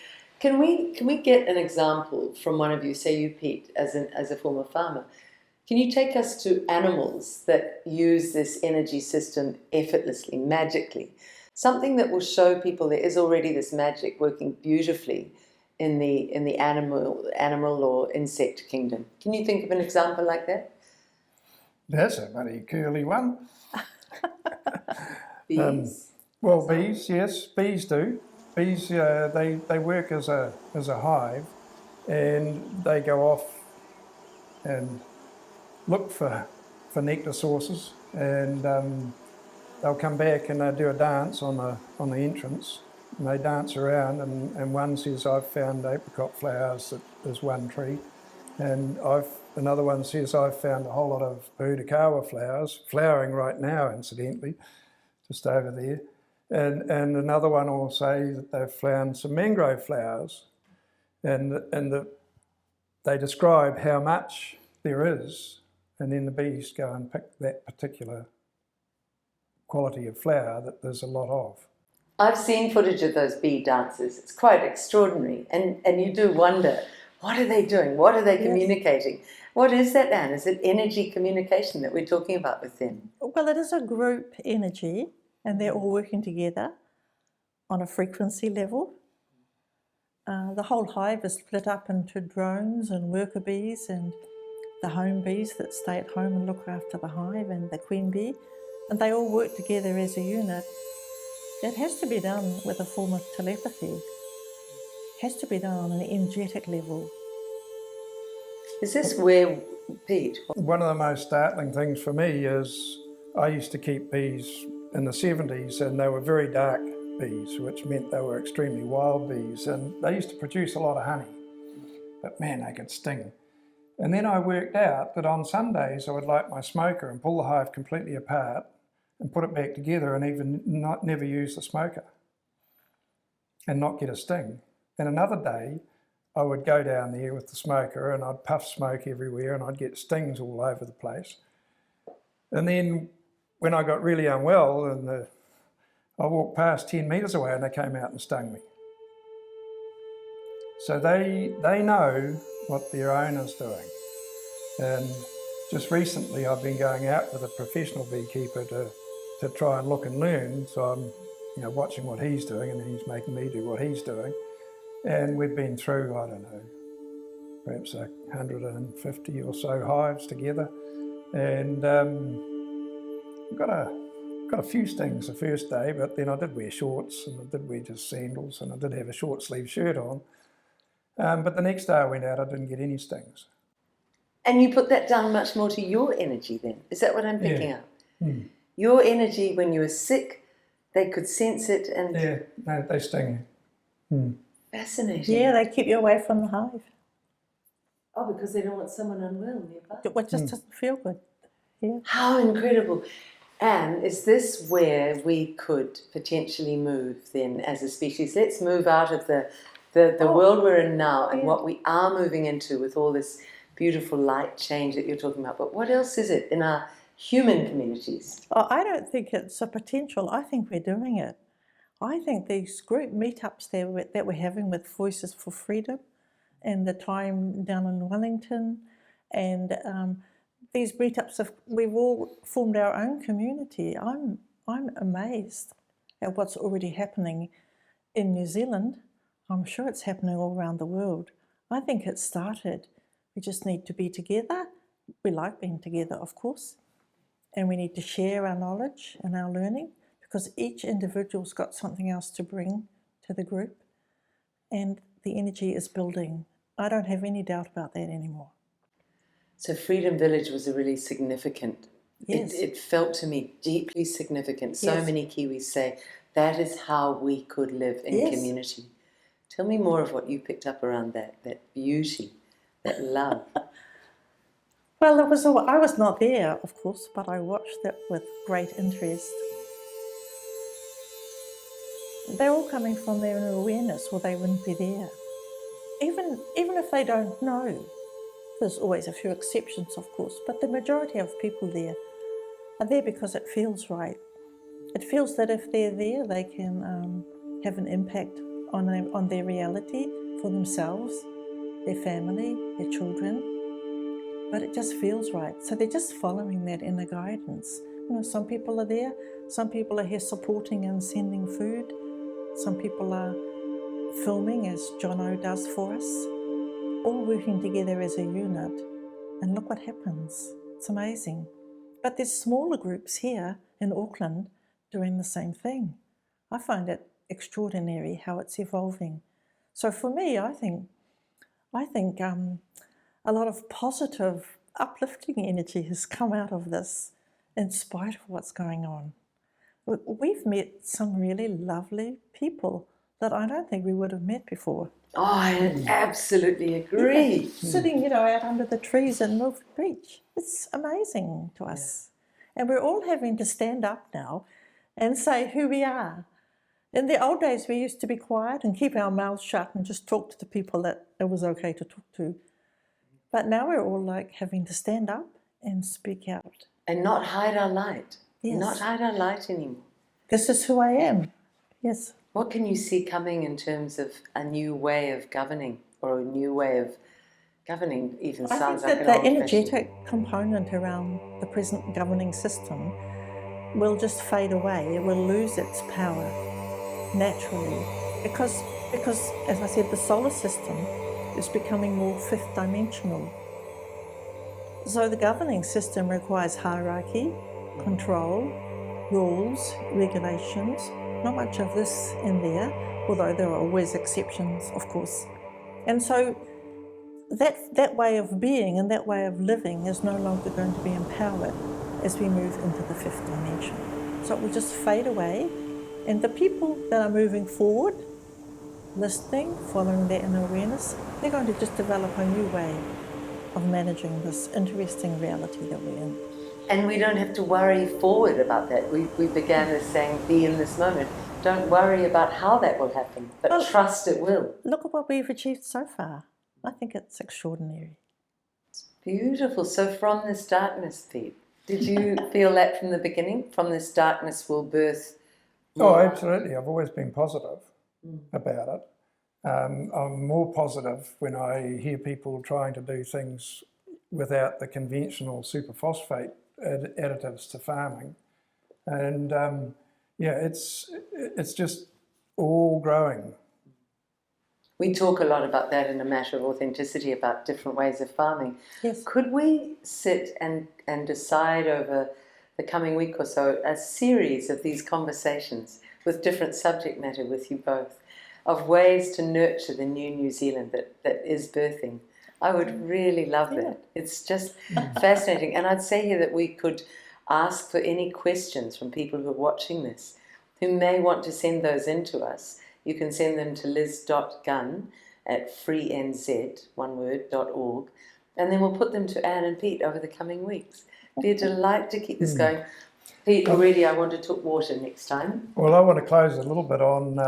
Can we get an example from one of you, say you, Pete, as a former farmer? Can you take us to animals that use this energy system effortlessly, magically? Something that will show people there is already this magic working beautifully in the animal or insect kingdom. Can you think of an example like that? That's a bloody curly one. Bees. Well, bees, yes, bees do. Bees, they work as a hive, and they go off and look for nectar sources, and they'll come back and they'll do a dance on the entrance, and they dance around, and one says, I've found apricot flowers at this one tree, and another one says, I've found a whole lot of purudikawa flowers, flowering right now, incidentally, just over there. And another one will say that they've found some mangrove flowers, and they describe how much there is, and then the bees go and pick that particular quality of flower that there's a lot of. I've seen footage of those bee dances. It's quite extraordinary, and you do wonder What are they doing? What are they Yes. communicating? What is that, Anne? Is it energy communication that we're talking about with them? Well, it is a group energy, and they're all working together on a frequency level. The whole hive is split up into drones and worker bees and the home bees that stay at home and look after the hive and the queen bee, and they all work together as a unit. It has to be done with a form of telepathy. It has to be done on an energetic level. Is this where, Pete? One of the most startling things for me is I used to keep bees in the 70s, and they were very dark bees, which meant they were extremely wild bees, and they used to produce a lot of honey, but man, they could sting. And then I worked out that on some days I would light my smoker and pull the hive completely apart and put it back together and even never use the smoker and not get a sting. And another day I would go down there with the smoker and I'd puff smoke everywhere and I'd get stings all over the place. And then when I got really unwell, and I walked past 10 metres away and they came out and stung me. So they know what their owner's doing. And just recently I've been going out with a professional beekeeper to try and look and learn. So I'm watching what he's doing, and he's making me do what he's doing. And we've been through, I don't know, perhaps 150 or so hives together. And got a few stings the first day, but then I did wear shorts and I did wear just sandals and I did have a short sleeve shirt on. But the next day I went out, I didn't get any stings. And you put that down much more to your energy then. Is that what I'm picking up? Mm. Your energy when you were sick, they could sense it and... Yeah, no, they sting you. Mm. Fascinating. Yeah, they keep you away from the hive. Oh, because they don't want someone unwell nearby. It just doesn't feel good. Yeah. How incredible. Anne, is this where we could potentially move then as a species? Let's move out of the world we're in now and what we are moving into with all this beautiful light change that you're talking about. But what else is it in our human communities? Oh, I don't think it's a potential. I think we're doing it. I think these group meetups that we're having with Voices for Freedom and the time down in Wellington and these meetups, we've all formed our own community. I'm amazed at what's already happening in New Zealand. I'm sure it's happening all around the world. I think it started. We just need to be together. We like being together, of course. And we need to share our knowledge and our learning because each individual's got something else to bring to the group. And the energy is building. I don't have any doubt about that anymore. So Freedom Village was a really significant, Yes. it felt to me deeply significant. So Yes. many Kiwis say that is how we could live in Yes. community. Tell me more of what you picked up around that beauty, that love. Well, I was not there, of course, but I watched it with great interest. They're all coming from their inner awareness or they wouldn't be there. Even if they don't know. There's always a few exceptions, of course, but the majority of people there are there because it feels right. It feels that if they're there, they can have an impact on their reality for themselves, their family, their children. But it just feels right. So they're just following that inner guidance. Some people are there, some people are here supporting and sending food. Some people are filming, as Jono does for us, all working together as a unit. And look what happens. It's amazing. But there's smaller groups here in Auckland doing the same thing. I find it extraordinary how it's evolving. So for me, I think a lot of positive, uplifting energy has come out of this in spite of what's going on. We've met some really lovely people that I don't think we would have met before. Oh, I absolutely agree. Sitting, out under the trees in Milford Beach. It's amazing to us. Yeah. And we're all having to stand up now and say who we are. In the old days, we used to be quiet and keep our mouths shut and just talk to the people that it was okay to talk to. But now we're all like having to stand up and speak out. And not hide our light. Yes. Not hide our light anymore. This is who I am. Yes. What can you see coming in terms of a new way of governing or a new way of Governing even I sounds think like that an the old-fashioned. energetic component around the present governing system will just fade away. It will lose its power naturally because, as I said, the solar system is becoming more fifth dimensional. So the governing system requires hierarchy, control, rules, regulations. Not much of this in there, although there are always exceptions, of course. And so that way of being and that way of living is no longer going to be empowered as we move into the fifth dimension. So it will just fade away, and the people that are moving forward, listening, following that inner awareness, they're going to just develop a new way of managing this interesting reality that we're in. And we don't have to worry forward about that. We began as saying, be in this moment. Don't worry about how that will happen, but Well, trust it will. Look at what we've achieved so far. I think it's extraordinary. Beautiful. So from this darkness, Pete, did you feel that from the beginning? From this darkness will birth Oh, more? absolutely. I've always been positive about it. I'm more positive when I hear people trying to do things without the conventional superphosphate additives to farming. And yeah, it's just all growing. We talk a lot about that in A Matter of Authenticity, about different ways of farming. Yes. Could we sit and decide over the coming week or so a series of these conversations with different subject matter with you both, of ways to nurture the new New Zealand that is birthing? I would really love that. It's just fascinating. And I'd say here that we could ask for any questions from people who are watching this, who may want to send those in to us. You can send them to liz.gunn@freenz.org, and then we'll put them to Anne and Pete over the coming weeks. Be a delight to keep this going. Pete, already I want to talk water next time. Well, I want to close a little bit on,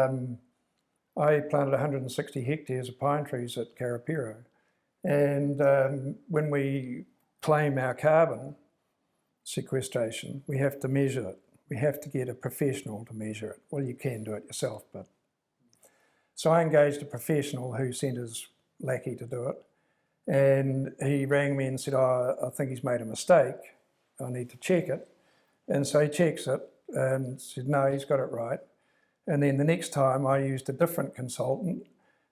I planted 160 hectares of pine trees at Karapiro. And when we claim our carbon sequestration, we have to measure it. We have to get a professional to measure it. Well, you can do it yourself, but... So I engaged a professional who sent his lackey to do it. And he rang me and said, oh, I think he's made a mistake. I need to check it. And so he checks it and said, no, he's got it right. And then the next time I used a different consultant,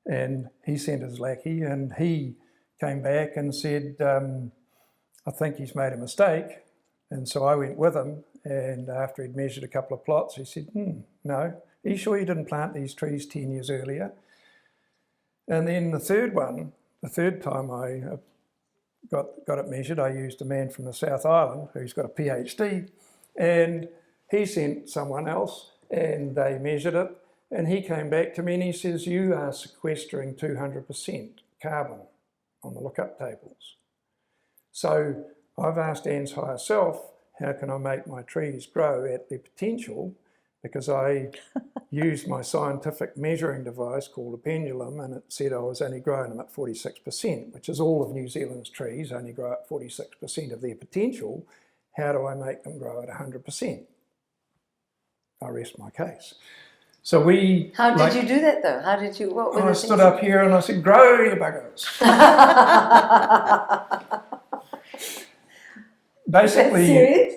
and he sent his lackey, and he came back and said, I think he's made a mistake. And so I went with him, and after he'd measured a couple of plots, he said, no, are you sure you didn't plant these trees 10 years earlier? And then the third time I got it measured, I used a man from the South Island who's got a PhD, and he sent someone else, and they measured it, and he came back to me and he says, you are sequestering 200% carbon on the lookup tables. So I've asked Anne's higher self, how can I make my trees grow at their potential? Because I used my scientific measuring device called a pendulum, and it said I was only growing them at 46%, which is all of New Zealand's trees only grow at 46% of their potential. How do I make them grow at 100%? I rest my case. So we... How did you do that though? How did you... What were I stood up here and I said, grow you buggers. Basically... Serious?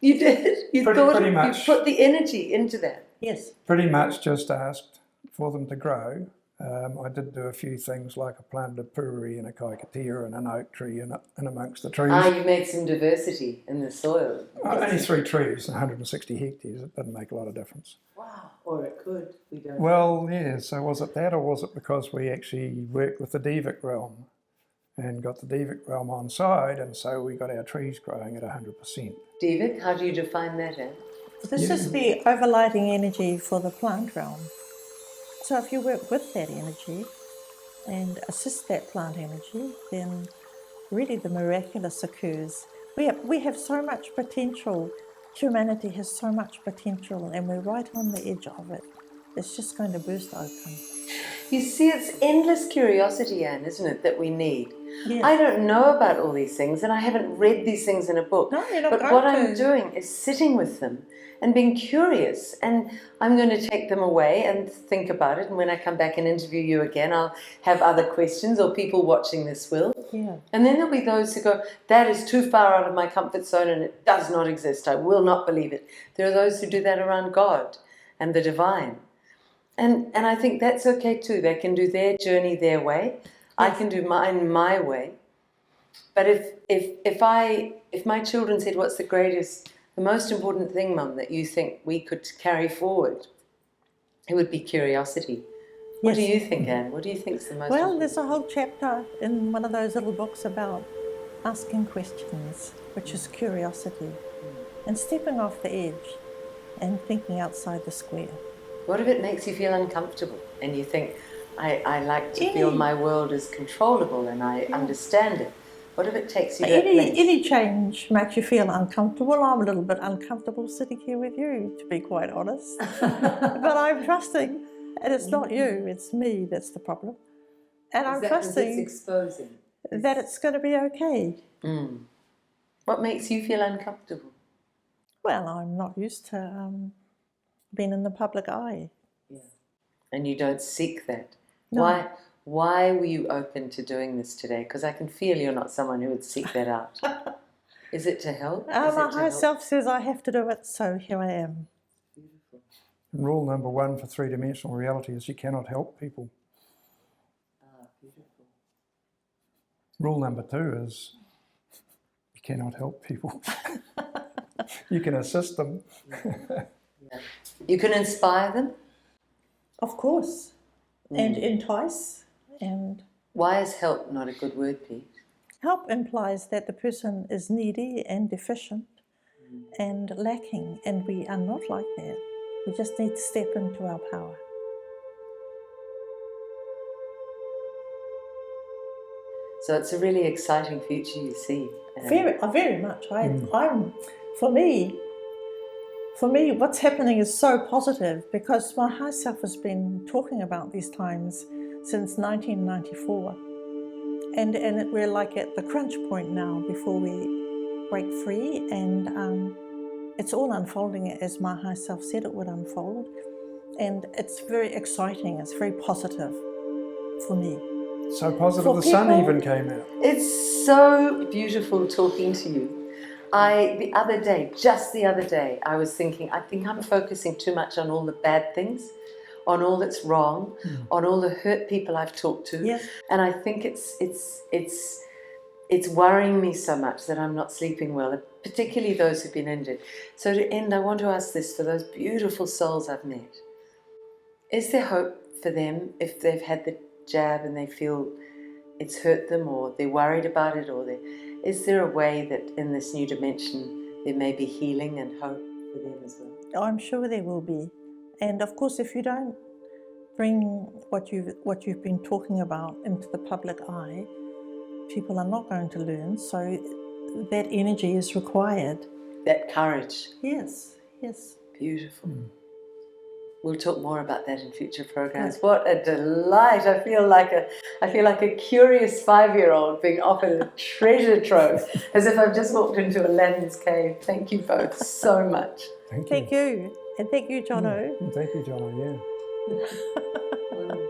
You did? You pretty much. You put the energy into that? Yes. Pretty much just asked for them to grow. I did do a few things, like I planted a puriri and a kaikatea and an oak tree in amongst the trees. Ah, you made some diversity in the soil. Only 3 trees, 160 hectares. It didn't make a lot of difference. Wow, or it could. We don't know. Well, yeah, so was it that, or was it because we actually worked with the Devic realm and got the Devic realm on side, and so we got our trees growing at 100%. Devic, how do you define that, Anne? This is the overlighting energy for the plant realm. So if you work with that energy and assist that plant energy, then really the miraculous occurs. We have so much potential. Humanity has so much potential, and we're right on the edge of it. It's just going to burst open. You see, it's endless curiosity, Anne, isn't it, that we need? Yes. I don't know about all these things, and I haven't read these things in a book. No, you're not But going what to. I'm doing is sitting with them and being curious, and I'm going to take them away and think about it. And when I come back and interview you again, I'll have other questions, or people watching this will. Yeah. And then there'll be those who go, that is too far out of my comfort zone and it does not exist. I will not believe it. There are those who do that around God and the divine. And I think that's okay too. They can do their journey their way. I can do mine my way. But if my children said, what's the most important thing, Mum, that you think we could carry forward, it would be curiosity. What do you think, Anne? What do you think is the most Well, important? there's a whole chapter in one of those little books about asking questions, which is curiosity, and stepping off the edge and thinking outside the square. What if it makes you feel uncomfortable and you think, I like to feel my world is controllable and I understand it? What if it takes you to that place? Any change makes you feel uncomfortable. I'm a little bit uncomfortable sitting here with you, to be quite honest. But I'm trusting, and it's not you, it's me that's the problem. And I'm trusting exposing that it's going to be okay. What makes you feel uncomfortable? Well, I'm not used to being in the public eye. Yeah. And you don't seek that. No. Why were you open to doing this today? Because I can feel you're not someone who would seek that out. Is it to help? My higher self says I have to do it, so here I am. Beautiful. Rule number one for three-dimensional reality is you cannot help people. Beautiful. Rule number two is you cannot help people. You can assist them. Yeah. You can inspire them. Of course. And entice. And Why is help not a good word, Pete? help implies that the person is needy and deficient and lacking, and we are not like that. We just need to step into our power. So it's a really exciting future you see. Very much. For me, what's happening is so positive because my high self has been talking about these times since 1994. And we're like at the crunch point now before we break free, and it's all unfolding as my high self said it would unfold. And it's very exciting, it's very positive for me. So positive For the sun people- even came out. It's so beautiful talking to you. Just the other day, I was thinking, I think I'm focusing too much on all the bad things, on all that's wrong, on all the hurt people I've talked to. Yes. And I think it's worrying me so much that I'm not sleeping well, particularly those who've been injured. So to end, I want to ask this for those beautiful souls I've met. Is there hope for them if they've had the jab and they feel it's hurt them, or they're worried about it, or is there a way that in this new dimension there may be healing and hope for them as well? I'm sure there will be. And of course, if you don't bring what you've been talking about into the public eye, people are not going to learn. So that energy is required. That courage. Yes. Beautiful. We'll talk more about that in future programs. What a delight! I feel like a curious 5-year-old being offered a treasure trove, as if I've just walked into Aladdin's cave. Thank you both so much. Thank you. And thank you, Jono. Thank you, Jono, yeah. Wonderful.